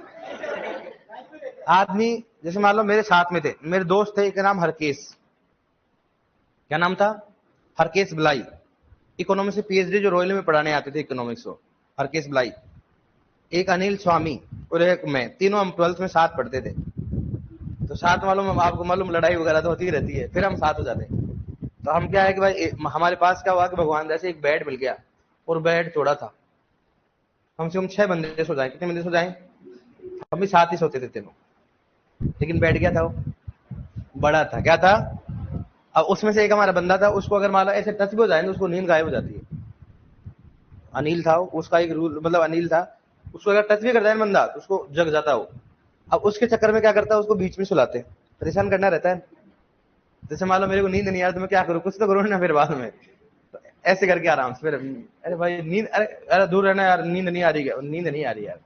आदमी जैसे मान लो मेरे साथ में थे, मेरे दोस्त थे, एक नाम हरकेश। क्या नाम था? हरकेश बिलाई। इकोनॉमिक्स से पीएचडी जो रॉयल में पढ़ाने आते थे इकोनॉमिक्स को, हरकेश बिलाई। एक अनिल स्वामी और एक मैं, तीनों हम 12th में साथ पढ़ते थे। तो साथ मालूम, आपको मालूम लड़ाई वगैरह तो होती रहती है, फिर हम साथ हो जाते। तो हम क्या है कि भाई हमारे पास क्या हुआ कि भगवान जैसे एक बेड मिल गया, और बेड थोड़ा था, कम से कम 6 बंदे सो जाए। कितने बंदे सो जाए? हम भी साथ ही सोते थे तीनों। लेकिन बेड क्या था? वो बड़ा था। क्या था? अब उसमें से एक हमारा बंदा था, उसको अगर मान लो ऐसे टच भी हो जाए तो उसको नींद गायब हो जाती है। अनिल था उसका एक रूल, मतलब अनिल था, उसको अगर टच भी कर जाए बंदा तो उसको जग जाता हो। अब उसके चक्कर में क्या करता है, उसको बीच में सुलाते, परेशान करना रहता है। जैसे मान लो मेरे को नींद नहीं आ रही तो मैं क्या करूँ? कुछ तो करूँ ना फिर बाद में। तो ऐसे करके आराम से फिर, अरे भाई नींद, अरे अरे दूर रहना यार, नींद नहीं आ रही, नींद नहीं आ रही यार।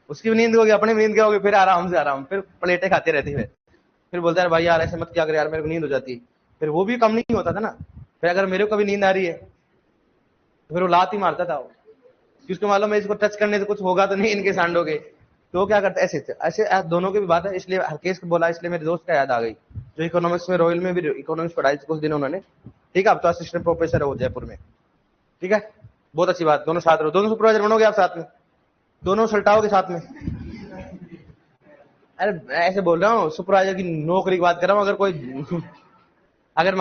उसकी भी नींद होगी, अपनी भी नींद क्या होगी, फिर आराम से आराम, फिर प्लेटें खाते रहती है। फिर बोलता है भाई यार ऐसे मत क्या कर यार, मेरे को नींद हो जाती। फिर वो भी कम नहीं होता था ना। फिर अगर मेरे को कभी नींद आ रही है तो फिर वो लात ही मारता था वो, कि उसको मालूम है इसको टच करने से कुछ होगा तो नहीं इनके सांडों के। तो वो क्या करता है, ऐसे ऐसे दोनों की भी बात है, इसलिए हरकेश को बोला, इसलिए मेरे दोस्त का याद आ गई, जो इकोनॉमिक्स में रॉयल में भी इकोनॉमिक्स पढ़ाई कुछ दिन उन्होंने। ठीक है, अब तो असिस्टेंट प्रोफेसर हो जयपुर में। ठीक है, बहुत अच्छी बात, दोनों साथ रहो, दोनों सुपरवाइजर बनोगे आप साथ में, दोनों सल्टाओगे साथ में। अरे ऐसे बोल रहा हूँ, सुपरवाइजर की नौकरी की बात कर रहा हूँ। अगर कोई अगर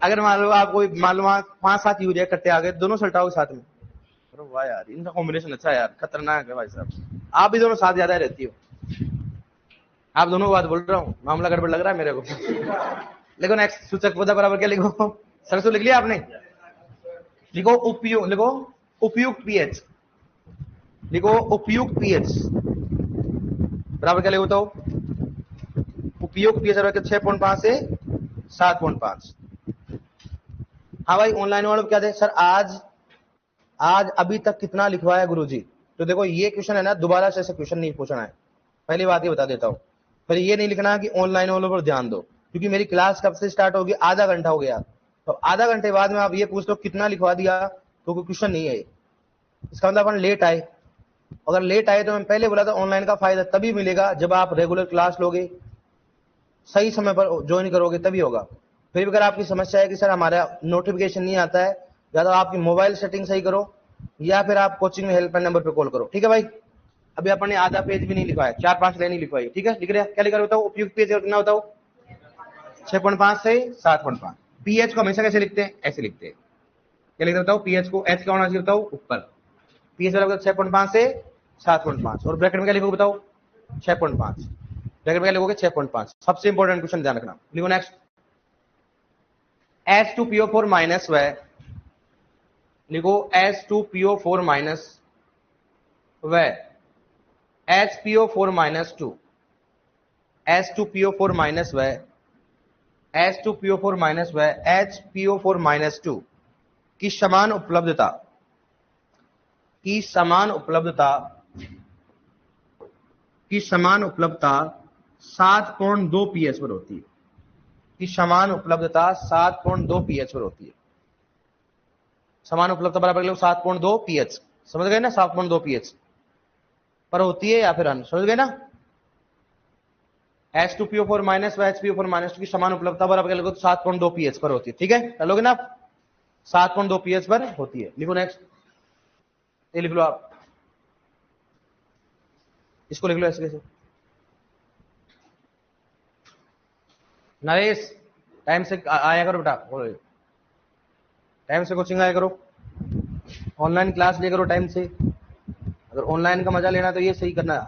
अगर मान लो आप कोई मान लो 5-7 यूरिया कट्टे आ गए, दोनों सल्टाओगे साथ में। अरे वाह यार, इनका कॉम्बिनेशन अच्छा है यार, खतरनाक है भाई साहब। आप भी दोनों साथ ज्यादा रहती हो। आप दोनों को बात बोल रहा हूँ, मामला गड़बड़ लग रहा है मेरे को। लिखो नेक्स्ट, सूचक पद बराबर क्या लिखो? सरसों लिख लिया आपने? लिखो उपयुक्त, लिखो उपयुक्त पीएच। लिखो उपयुक्त पीएच बराबर क्या लिखो? तो उपयुक्त पीएच बराबर 6.5 से 7.5। हाँ भाई ऑनलाइन वालों क्या थे सर? आज आज अभी तक कितना लिखवाया गुरुजी? तो देखो ये क्वेश्चन है ना, दोबारा से ऐसे क्वेश्चन नहीं पूछना है, पहली बात ये बता देता हूँ। फिर ये नहीं लिखना कि ऑनलाइन वालों पर ध्यान दो, क्योंकि मेरी क्लास कब से स्टार्ट होगी? आधा घंटा हो गया। तो आधा घंटे बाद में आप ये पूछ लो कितना लिखवा दिया, तो कोई क्वेश्चन नहीं है ये। इसका मतलब अपन लेट आए। अगर लेट आए तो मैं पहले बोला था ऑनलाइन का फायदा तभी मिलेगा जब आप रेगुलर क्लास लोगे, सही समय पर ज्वाइन करोगे तभी होगा। फिर भी अगर आपकी समस्या है कि सर हमारा नोटिफिकेशन नहीं आता है, या तो आपकी मोबाइल सेटिंग सही करो, या फिर आप कोचिंग में हेल्पलाइन नंबर पर कॉल करो। ठीक है भाई, अभी अपन ने आधा पेज भी नहीं लिखवाया, 4-5 लाइन ही लिखवाई। ठीक है, लिख रहे हैं क्या लिखा बताओ? उपयुक्त पेज कितना बताओ? 6.5 से 7.5। पीएच को हमेशा कैसे लिखते हैं? ऐसे लिखते हैं। क्या लिखते बताओ? पीएच को एच का होना चाहिए बताओ ऊपर, पीएच वाला 6.5 से 7.5, और ब्रैकेट में क्या लिखोगे बताओ? 6.5। ब्रैकेट में क्या लिखोगे? 6.5। सबसे इंपॉर्टेंट क्वेश्चन ध्यान रखना, लिखो नेक्स्ट। H2PO4 माइनस वह, लिखो H2PO4 माइनस वह HPO4 माइनस 2, H2PO4 माइनस वह H2PO4 माइनस वह HPO4 माइनस 2 की समान उपलब्धता, की समान उपलब्धता, की समान उपलब्धता 7.2 पीएच पर होती है। की समान उपलब्धता 7.2 पीएच पर होती है। समान उपलब्धता बराबर लिखो 7.2 पीएच, समझ गए ना? 7.2 पीएच पर होती है या फिर अन, समझ गए ना? H2PO4 माइनस व HPO4 माइनस 2 की समान उपलब्धता बराबर लिखो 7.2 पीएच पर होती है। ठीक है, चलोगे ना? 7.2 पीएच पर होती है। लिखो नेक्स्ट, ये लिख लो आप, इसको लिख लो ऐसे कैसे। नरेश टाइम से आया करो बेटा, टाइम से कोचिंग आया करो, ऑनलाइन क्लास लिया करो टाइम से। अगर ऑनलाइन का मजा लेना तो ये सही करना।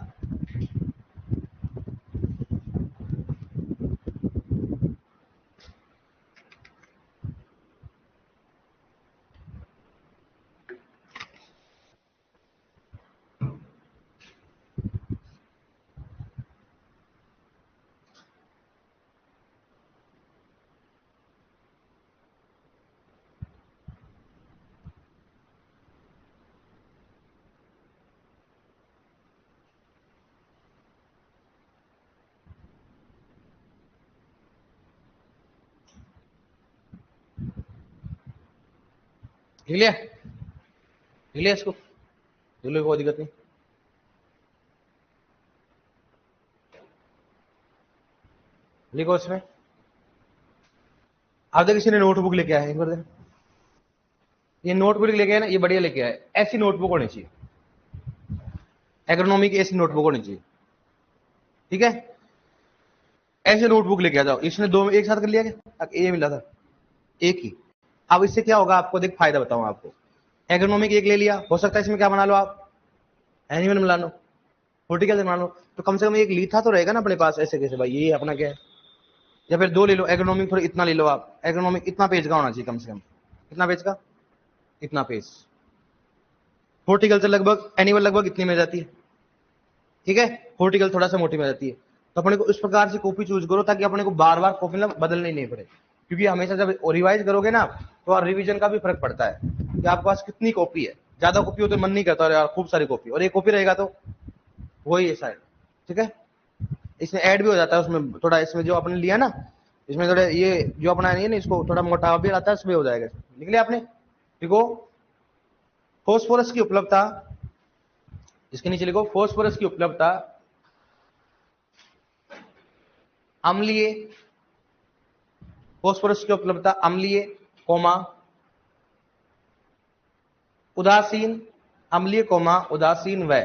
लिख लिया? लिख लिया इसको? लिख लो, कोई दिक्कत नहीं। लिखो इसमें। अब तक किसी ने नोटबुक लेके आया है? ये नोटबुक लेके आया ना, ये बढ़िया लेके आया। ऐसी नोटबुक होनी चाहिए, एग्रोनॉमी की ऐसी नोटबुक होनी चाहिए। ठीक है, ऐसे नोटबुक लेके आ जाओ। इसने दो में एक साथ कर लिया क्या? ये मिला था एक ही। अब इससे क्या होगा आपको, देख फायदा बताऊं आपको। एग्रोनॉमिक एक ले लिया, हो सकता है इसमें क्या बना लो आप? एनिमल बना लो, हॉर्टिकल्चर बना लो, तो कम से कम एक लीथा तो रहेगा ना अपने पास। ऐसे कैसे भाई, ये अपना क्या है? या फिर दो ले लो एग्रोनॉमिक, थोड़ा इतना ले लो आप। एग्रोनॉमिक इतना पेज का होना चाहिए कम से कम। कितना पेज का? इतना पेज। हॉर्टिकल्चर लगभग, एनिमल लगभग इतनी में जाती है। ठीक है, हॉर्टिकल्चर थोड़ा सा मोटी में जाती है। तो अपने को इस प्रकार से कॉपी चूज करो ताकि अपने को बार बार कॉपी बदलनी नहीं पड़े, क्योंकि हमेशा जब रिवाइज करोगे ना तो रिवीजन का भी फर्क पड़ता है कि आपके पास कितनी कॉपी है। ज्यादा कॉपी हो तो मन नहीं करता यार, खूब सारी कॉपी, और एक कॉपी रहेगा तो वही है शायद। ठीक है, इसमें ऐड भी हो जाता है उसमें थोड़ा, इसमें जो आपने लिया ना, इसमें थोड़ा ये जो अपना नहीं है ना, इसको थोड़ा मोटा भी आता है, इसमें हो जाएगा। लिख लिया आपने? देखो, फॉस्फोरस की उपलब्धता, इसके नीचे लिखो फॉस्फोरस की उपलब्धता अम्लीय, फॉस्फोरस की उपलब्धता अम्लीय कोमा उदासीन, अम्लीय कोमा उदासीन व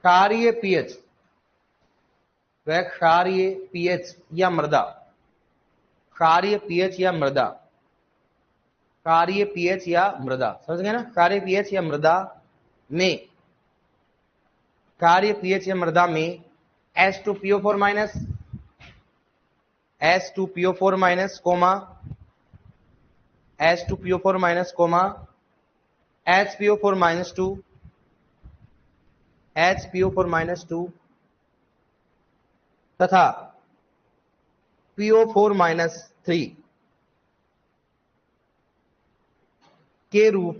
क्षारीय पीएच, व क्षारीय पीएच या मृदा, क्षारीय पीएच या मृदा, क्षारीय पीएच या मृदा, समझ गए ना? क्षारीय पीएच या मृदा में, क्षारीय पीएच या मृदा में H2PO4 minus, H2PO4 minus comma H2PO4 minus comma HPO4 minus 2, HPO4 minus 2 तथा PO4 माइनस 3, के रूप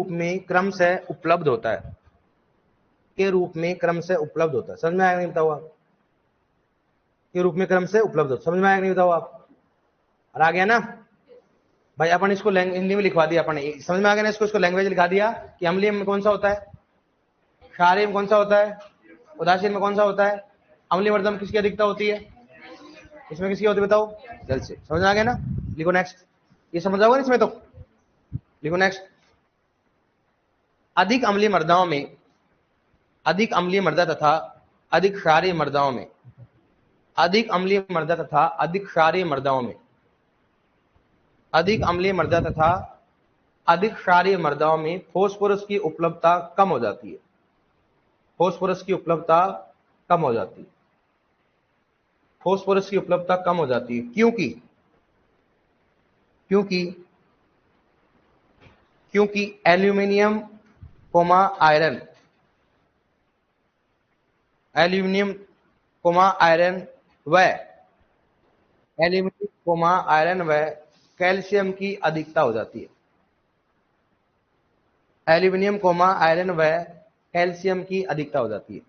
में क्रमशः उपलब्ध होता है। के रूप में क्रमशः उपलब्ध होता है। समझ में आया नहीं बताओ आप? के रूप में क्रमशः उपलब्ध होता है। समझ में आया नहीं बताओ आप? और आ गया ना भाई? अपन इसको हिंदी में लिखवा दिया अपन, समझ में आ गया ना? इसको लैंग्वेज लिखा दिया कि अम्लीय में कौन सा होता है, क्षारीय में कौन सा होता है, उदासीन में कौन सा होता है। अम्लीय मृदा में किसकी अधिकता होती है, इसमें किसकी होती है बताओ? जल से। समझ में आ गया ना? लिखो नेक्स्ट। ये समझ आओगे इसमें तो लिखो नेक्स्ट। अधिक अम्लीय मृदाओं में, अधिक अम्लीय मृदा तथा अधिक क्षारीय मृदाओं में, अधिक अम्लीय मृदा तथा अधिक क्षारीय मृदाओं में, अधिक अम्लीय मृदा तथा अधिक क्षारीय मृदाओं में फास्फोरस की उपलब्धता कम हो जाती है। फास्फोरस की उपलब्धता कम हो जाती है। फास्फोरस की उपलब्धता कम हो जाती है क्योंकि क्योंकि क्योंकि aluminium comma iron, aluminium comma iron व एल्यूमिनियम कोमा आयरन व कैल्शियम की अधिकता हो जाती है। एल्यूमिनियम कोमा आयरन व कैल्शियम की अधिकता हो जाती है।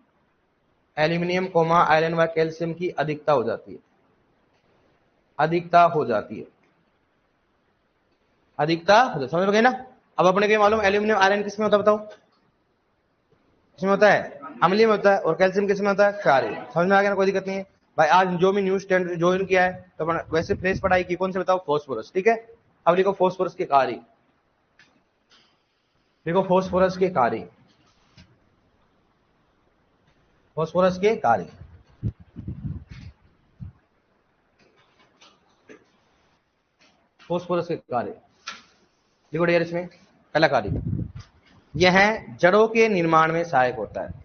एल्यूमिनियम कोमा आयरन व कैल्शियम की अधिकता हो जाती है। अधिकता हो जाती है। अधिकता हो जाती है। समझ में गए ना? अब अपने को मालूम एल्यूमिनियम आयरन किस में होता है बताओ? किसमें होता है? अम्लीय में होता है। और कैल्शियम किस में होता है? क्षारीय। समझ में आ गया ना? कोई दिक्कत नहीं है भाई। आज जो भी न्यूज स्टैंड ज्वाइन किया है तो अपन वैसे फ्रेश पढ़ाई की, कौन से बताओ? फास्फोरस। ठीक है, अब लिखो फास्फोरस के कार्य। लिखो फास्फोरस के कार्य। फास्फोरस के कार्य। फास्फोरस के कार्य लिखो डियर। इसमें पहला कार्य, यह जड़ों के निर्माण में सहायक होता है।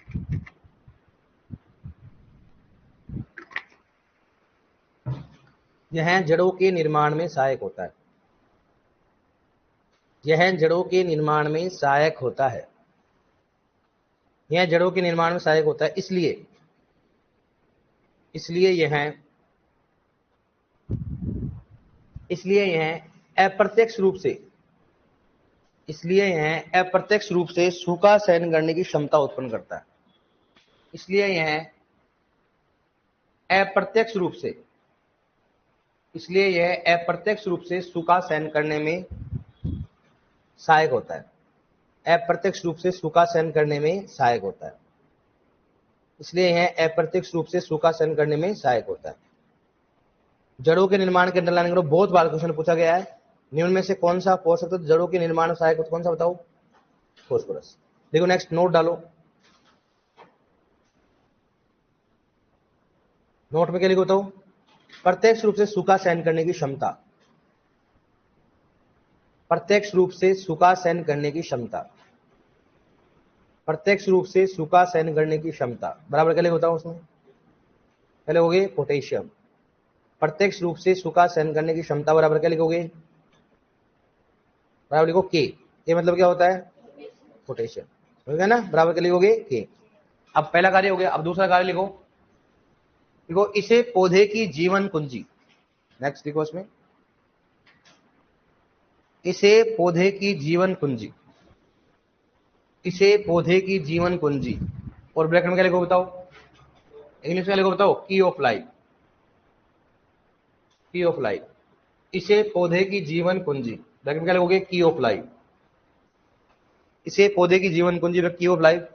यह जड़ों के निर्माण में सहायक होता है। यह जड़ों के निर्माण में सहायक होता है। यह जड़ों के निर्माण में सहायक होता है। इसलिए यह अप्रत्यक्ष रूप से सूखा सहन करने की क्षमता उत्पन्न करता है। इसलिए यह अप्रत्यक्ष रूप से सूखा सहन करने में सहायक होता है। अप्रत्यक्ष रूप से सूखा सहन करने में सहायक होता है। इसलिए यह अप्रत्यक्ष रूप से सूखा सहन करने में सहायक होता है। जड़ों के निर्माण के अंडरलाइन करो। बहुत बार क्वेश्चन पूछा गया है, निम्न में से कौन सा पोषक तत्व जड़ों के निर्माण में सहायक होता है? कौन सा बताओ? फास्फोरस। देखो नेक्स्ट, नोट डालो। नोट में क्या लिखो बताओ? प्रत्यक्ष रूप से सूखा सहन करने की क्षमता। प्रत्यक्ष रूप से सूखा सहन करने की क्षमता। प्रत्यक्ष रूप से सूखा सहन करने की क्षमता बराबर क्या लिखो बताओ? उसमें पहले हो गए पोटेशियम। प्रत्यक्ष रूप से सूखा सहन करने की क्षमता बराबर क्या लिखोगे? बराबर लिखो के। ये मतलब क्या होता है? पोटेशियम। हो गया ना? बराबर क्या लिखोगे? के। अब पहला कार्य हो गया। अब दूसरा कार्य लिखो। देखो, इसे पौधे की जीवन कुंजी। नेक्स्ट लिखो इसमें, इसे पौधे की जीवन कुंजी। इसे पौधे की जीवन कुंजी। और ब्रैकेट में क्या लिखो बताओ? इंग्लिश में लिखो बताओ? की ऑफ लाइफ। की ऑफ लाइफ। इसे पौधे की जीवन कुंजी। ब्रैकेट में क्या लिखोगे? की ऑफ लाइफ। इसे पौधे की जीवन कुंजी, की ऑफ लाइफ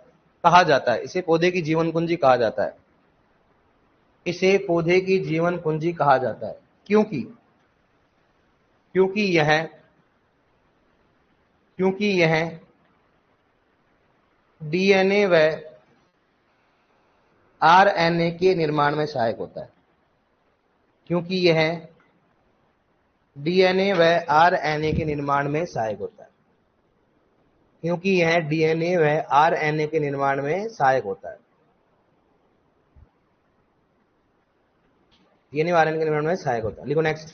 कहा जाता है। इसे पौधे की जीवन कुंजी कहा जाता है। इसे पौधे की जीवन कुंजी कहा जाता है क्योंकि यह डीएनए व आरएनए के निर्माण में सहायक होता है। क्योंकि यह डीएनए व आरएनए के निर्माण में सहायक होता है। क्योंकि यह डीएनए व आरएनए के निर्माण में सहायक होता है। डीएनए व आरएनए के निर्माण में सहायक होता है। लिखो नेक्स्ट,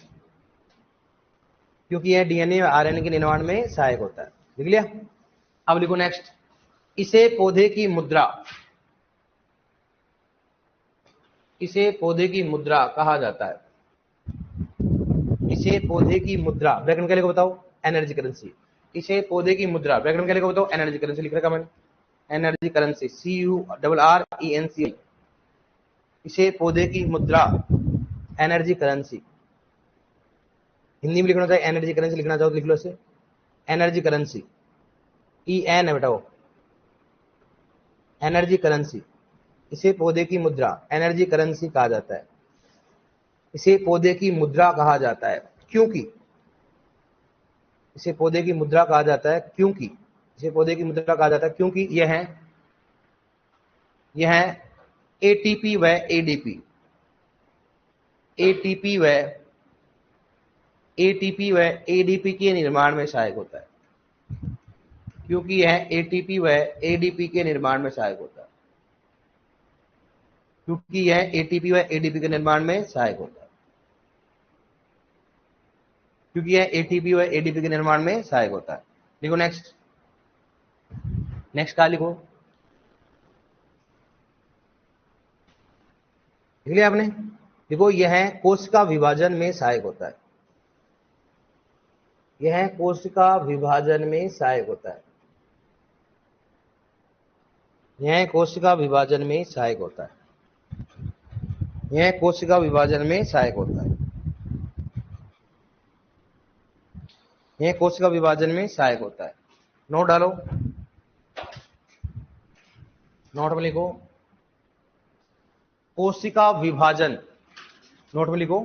क्योंकि यह डीएनए व आरएनए के निर्माण में सहायक होता है। लिख लिया? अब लिखो नेक्स्ट, इसे पौधे की मुद्रा। इसे पौधे की मुद्रा कहा जाता है। इसे पौधे की मुद्रा, ब्रैकेट में क्या लिखो बताओ, एनर्जी करेंसी। इसे पौधे की मुद्रा, ब्रैकेट में क्या लिखो बताओ, एनर्जी करेंसी लिख रखा मैंने, एनर्जी करेंसी, CURRENC। इसे पौधे की मुद्रा, एनर्जी करेंसी। हिंदी में लिखना चाहे एनर्जी करेंसी लिखना चाहो तो लिख लो इसे, एनर्जी करेंसी, EN है बेटा वो, एनर्जी करेंसी। इसे पौधे की मुद्रा, एनर्जी करेंसी कहा जाता है। इसे पौधे की मुद्रा कहा जाता है क्योंकि, इसे पौधे की मुद्रा कहा जाता है क्योंकि, इसे पौधे की मुद्रा कहा जाता है क्योंकि यह ATP व ADP, ATP व ADP के निर्माण में सहायक होता है, क्योंकि यह ATP व ADP के निर्माण में सहायक होता है, क्योंकि यह ATP व ADP के निर्माण में सहायक होता है, क्योंकि यह ATP व ADP के निर्माण में सहायक होता है। लिखो नेक्स्ट, नेक्स्ट क्या लिखो, लिख लिया आपने। देखो यह कोशिका विभाजन में सहायक होता है, यह कोशिका विभाजन में सहायक होता है, यह कोशिका विभाजन में सहायक होता है, यह कोशिका विभाजन में सहायक होता है, यह कोशिका विभाजन में सहायक होता है। नोट डालो, नोट में लिखो कोशिका विभाजन, नोट में लिखो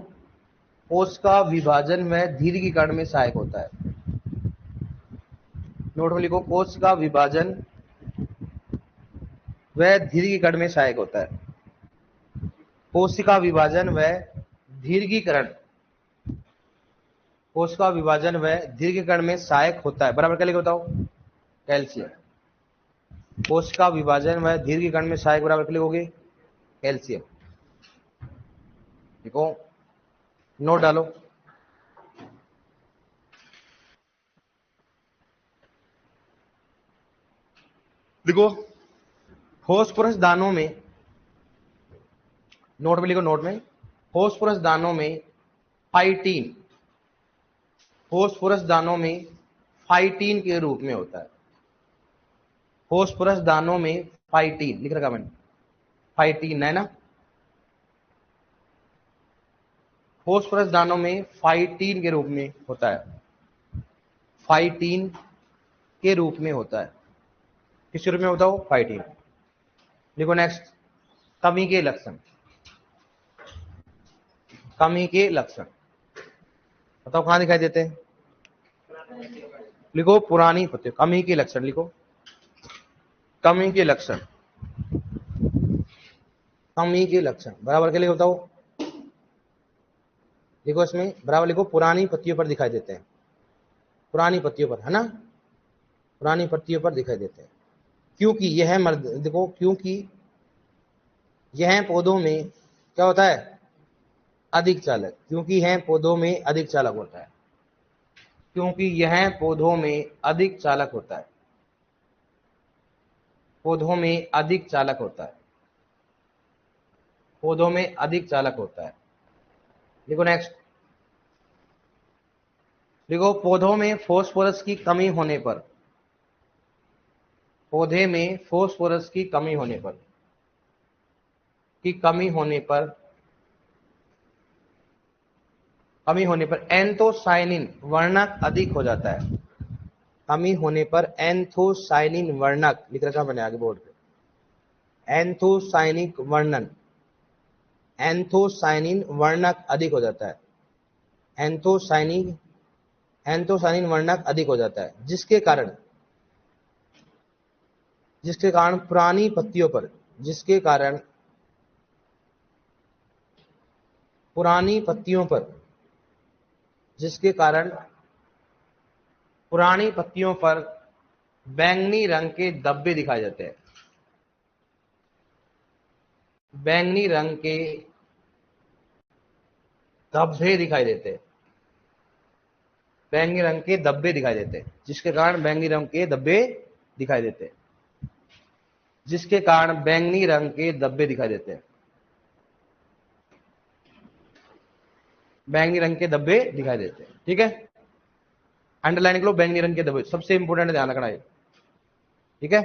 कोशिका विभाजन में दीर्घीकरण में सहायक होता है। नोट में लिखो कोशिका विभाजन व दीर्घीकरण में सहायक होता है। कोशिका विभाजन व दीर्घीकरण, कोशिका विभाजन व दीर्घीकरण में सहायक होता है, बराबर क्या लिखो बताओ, कैल्शियम। कोशिका विभाजन व दीर्घीकरण में सहायक बराबर क्या लिखोगे, कैल्शियम। देखो नोट डालो, देखो फॉस्फोरस दानों में, नोट में लिखो, नोट में फॉस्फोरस दानों में फाइटीन, फॉस्फोरस दानों में फाइटीन के रूप में होता है। फॉस्फोरस दानों में फाइटीन लिख रखा मैंने, फाइटीन है ना, फॉस्फोरस दानों में फाइटीन के रूप में होता है, फाइटीन के रूप में होता है। किस रूप में होता हो, फाइटीन। देखो नेक्स्ट, कमी के लक्षण, कमी के लक्षण बताओ कहां दिखाई देते हैं, लिखो पुरानी पत्तियों, कमी के लक्षण लिखो, कमी के लक्षण, कमी के लक्षण बराबर के लिए बताओ, देखो इसमें बराबर लिखो पुरानी पत्तियों पर दिखाई देते हैं, पुरानी पत्तियों पर है ना, पुरानी पत्तियों पर दिखाई देते हैं क्योंकि यह मर्द, देखो क्योंकि यह पौधों में क्या होता है, अधिक चालक, क्योंकि यह पौधों में अधिक चालक होता है, क्योंकि यह पौधों में अधिक चालक होता है, पौधों में अधिक चालक होता है, पौधों में अधिक चालक होता है। देखो नेक्स्ट, देखो पौधों में फास्फोरस की कमी होने पर, पौधे में फास्फोरस की कमी होने पर, की कमी होने पर, कमी होने पर एंथोसाइनिन वर्णक अधिक हो जाता है, कमी होने पर एंथोसाइनिन वर्णक लिख रखा मैंने आगे बोर्ड पे, एंथोसाइनिक वर्णन, एंथोसाइनिन वर्णक अधिक हो जाता है, एंथोसाइनिन, एंथोसाइनिन वर्णक अधिक हो जाता है, जिसके कारण, जिसके कारण पुरानी पत्तियों पर, जिसके कारण पुरानी पत्तियों पर, जिसके कारण पुरानी पत्तियों पर बैंगनी रंग के धब्बे दिखाई देते हैं, बैंगनी रंग के धब्बे दिखाई देते हैं, बैंगनी रंग के धब्बे दिखाई देते हैं, जिसके कारण बैंगनी रंग के धब्बे दिखाई देते हैं, जिसके कारण बैंगनी रंग के धब्बे दिखाई देते हैं। बैंगनी रंग के धब्बे दिखाई देते हैं। ठीक है, अंडरलाइन करो बैंगनी रंग के धब्बे, सबसे इंपोर्टेंट ध्यान रखना है। ठीक है,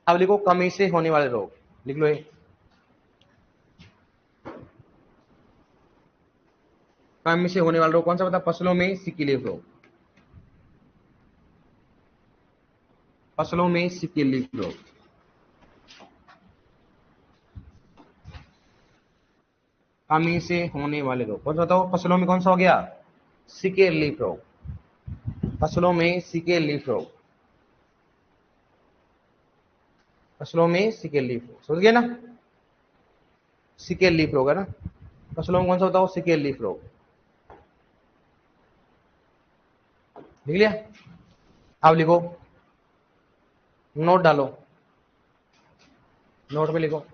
अब लिखो कमी से होने वाले रोग, लिख लो ये। कमी से होने वाला रोग कौन सा बता? फसलों में सिकी लीफ रोग, फसलों में सिकी लीफ रोग। कमी से होने वाले रोग कौन सा बताओ? फसलों में कौन सा हो गया? सिके लीफ रोग, फसलों में सिके लीफ रोग, फसलों में सिके लीफ रोग, समझ गए ना? सिके लीफ रोग है ना, फसलों में कौन सा बताओ? सिके लीफ रोग, लिख लिया? अब लिखो, नोट डालो, नोट पे लिखो,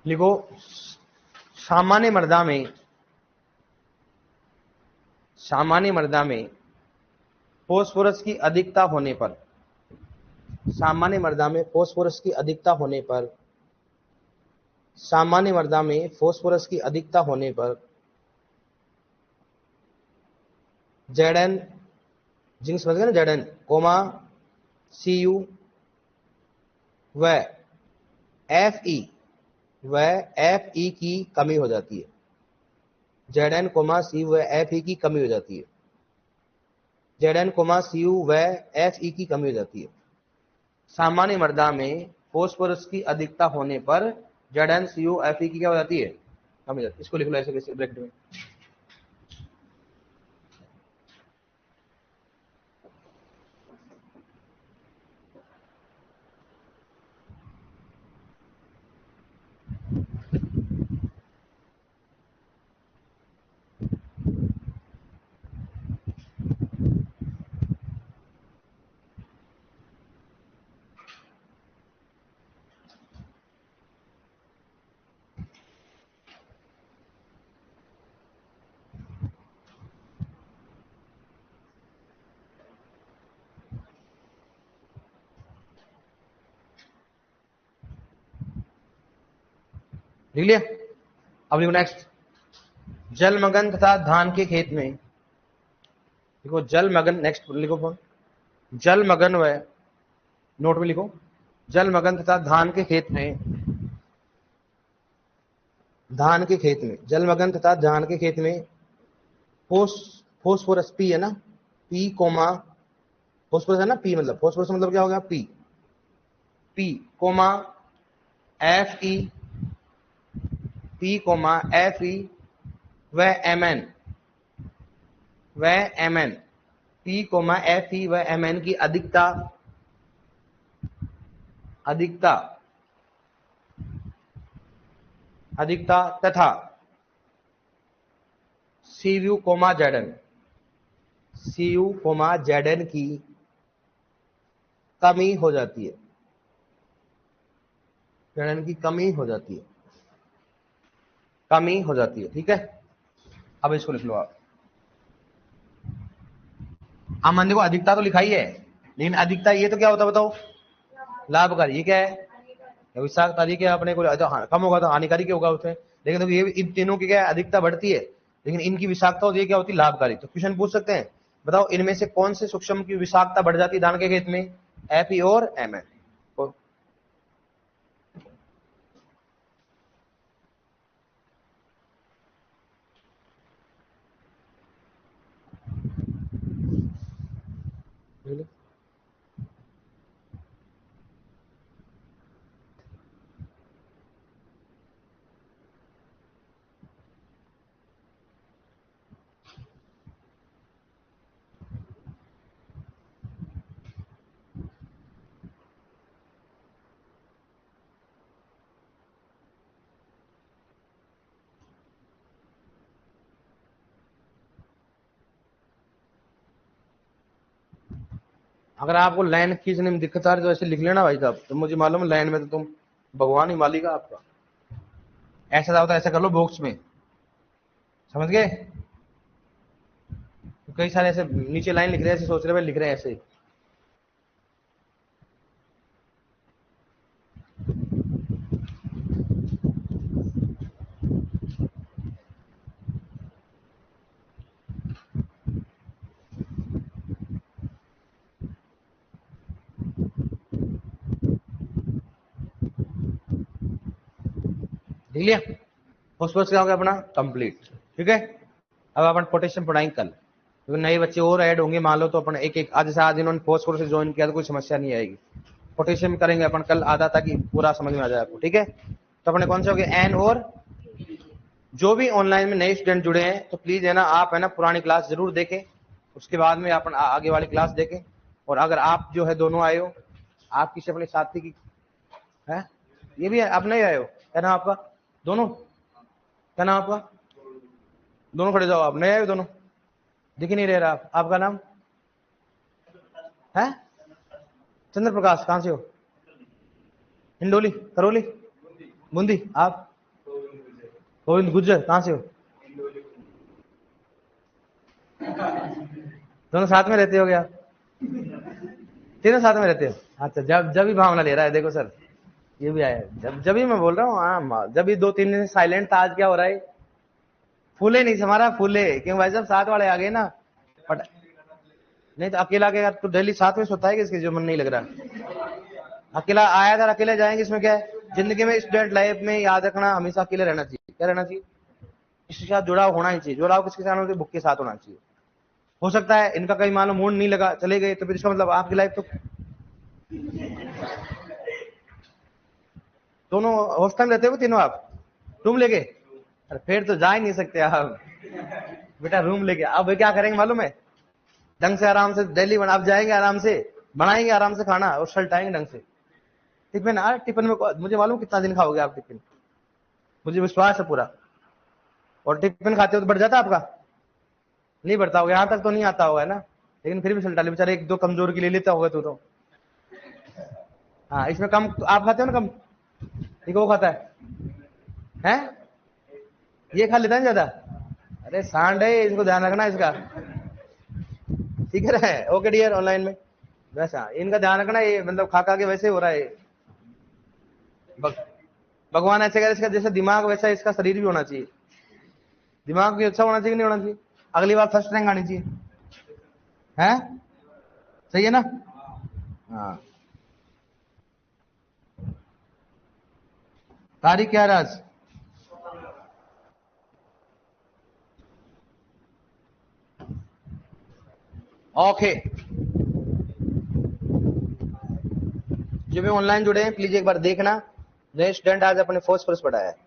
लिखो सामान्य मृदा में, सामान्य मृदा में फोस्फोरस की अधिकता होने पर, सामान्य मृदा में फोस्फोरस की अधिकता होने पर, सामान्य मृदा में फोस्फोरस की अधिकता होने पर जेडन, जिंक समझ गए ना, जेडन कोमा सीयू व एफ ई की कमी हो जाती है। जेडन कोमा सी व एफ ई की कमी हो जाती है, जेडन कोमा सी व एफ ई की कमी हो जाती है। सामान्य मृदा में फोस्फोरस की अधिकता होने पर जेडन सी यू एफ ई की क्या हो जाती है? कमी हो जाती है। इसको लिख लो ऐसे कैसे ब्रैकेट में। लिख लिया? अब लिखो नेक्स्ट, जलमग्न तथा धान के खेत में, लिखो जलमग्न, नेक्स्ट लिखो फोन, जलमग्न व, नोट में लिखो, जलमग्न तथा धान के खेत में, धान के खेत में, जलमग्न तथा धान के खेत में फोस्फोरस पी है ना, पी कोमा, फोस्फोरस है ना पी, मतलब फोस्फोरस मतलब क्या हो गया? P, P comma F E, P comma F E व एम एन, व M N, P comma F E व एम एन की अधिकता, अधिकता, अधिकता तथा CU comma Z N, CU comma Z N की कमी हो जाती है, जेडन की कमी हो जाती है, कमी हो जाती है। ठीक है, अब इसको लिख लो आप। मान देखो अधिकता तो लिखाई है, लेकिन अधिकता ये तो क्या होता है बताओ? लाभकारी। ये क्या है? विषाक्तता। ये क्या अपने को कम होगा तो हानिकारी क्या होगा उसमें, लेकिन तो ये इन तीनों की क्या अधिकता बढ़ती है, लेकिन इनकी विषाक्तता होती है क्या होती है? लाभकारी। तो क्वेश्चन पूछ सकते हैं, बताओ इनमें से कौन से सूक्ष्म की विषाक्तता बढ़ जाती है धान के खेत में? एफ ई और एम एन। अगर आपको लाइन खींचने में दिक्कत आ रही तो ऐसे लिख लेना भाई साहब, तो मुझे मालूम है लाइन में तो तुम भगवान ही मालिक है आपका। ऐसा होता है, ऐसा कर लो बॉक्स में, समझ गए? तो कई सारे ऐसे नीचे लाइन लिख रहे हैं, ऐसे सोच रहे भाई लिख रहे हैं ऐसे। देख लिया, फॉस्फोरस क्या हो गया अपना कंप्लीट। ठीक है, अब अपन पोटेशियम पढ़ाएंगे कल, क्योंकि नए बच्चे और ऐड होंगे मान लो, तो अपन एक एक आज से आज इन्होंने फॉस्फोरस से ज्वाइन किया तो कोई समस्या नहीं आएगी। पोटेशियम करेंगे अपन कल आधा, ताकि पूरा समझ में आ जाए आपको। ठीक है, तो अपने कौन से हो गए एन। और जो भी ऑनलाइन में नए स्टूडेंट जुड़े हैं तो प्लीज है ना, आप है ना पुरानी क्लास जरूर देखें, उसके बाद में अपन आगे वाली क्लास देखें। और अगर आप जो है दोनों आए हो, आप किसी अपने साथी की है, ये भी है, आप नहीं आए हो, क्या नाम आपका? दोनों, क्या नाम आपका? दोनों खड़े जाओ, आप नहीं आए हो दोनों, दिख ही नहीं रह रहा। आपका नाम है? चंद्र प्रकाश। कहां से हो? हिंडोली, करौली, बूंदी। आप? गोविंद गुज्जर। कहां से हो? दोनों साथ में रहते हो क्या? तीनों साथ में रहते हो? अच्छा, जब भी भावना ले रहा है, देखो सर ये भी आया, जब भी मैं बोल रहा हूँ, हाँ जब भी 2-3 दिन साइलेंट था, आज क्या हो रहा है? फूले नहीं हमारा, फूले क्यों भाई साहब, साथ वाले आ गए ना। बट नहीं तो अकेला के तो डेली साथ में सोता है कि इसके जो मन नहीं लग रहा। अकेला आया था, अकेले जाएंगे, इसमें क्या है? जिंदगी में स्टूडेंट लाइफ में याद रखना, हमेशा अकेले रहना चाहिए। क्या रहना चाहिए? किसी के साथ जुड़ाव होना ही चाहिए। जुड़ाव किसके साथ होना? बुक के साथ होना चाहिए। हो सकता है इनका कहीं मान लो मूड नहीं लगा, चले गए, तो फिर इसका मतलब आपकी लाइफ तो दोनों हॉस्टल में रहते हो तीनों, आप रूम लेके? अरे फिर तो जा ही नहीं सकते आप बेटा, रूम लेके। अब क्या करेंगे मालूम है? ढंग से आराम से डेली बना, आप जाएंगे आराम से, बनाएंगे आराम से खाना और सल्टाएंगे ढंग से। टिफिन टिफिन में मुझे मालूम कितना दिन खाओगे आप टिफिन, मुझे विश्वास है पूरा। और टिफिन खाते हो तो बढ़ जाता आपका? नहीं बढ़ता होगा, यहाँ तक तो नहीं आता होगा ना, लेकिन फिर भी सल्टा ले बेचारे, एक दो कमजोर की ले लेता होगा तू तो। हाँ, इसमें कम आप खाते हो ना कम, ठीक है, वो खाता है? ये खा लेता है ज्यादा? अरे सांड है, इसको ध्यान रखना इसका। ठीक है, ओके डियर ऑनलाइन में वैसा इनका ध्यान रखना, ये मतलब खा खा के वैसे हो रहा है। भगवान ऐसे करे, इसका जैसे दिमाग वैसा इसका शरीर भी होना चाहिए। दिमाग भी अच्छा होना चाहिए, नहीं होना चाहिए? अगली बार फर्स्ट रैंक आनी चाहिए, है? सही है ना? हाँ, तारीख क्या है आज? ओके, जो भी ऑनलाइन जुड़े हैं प्लीज एक बार देखना, नए स्टूडेंट आज अपने फॉस्फोरस पढ़ाया है।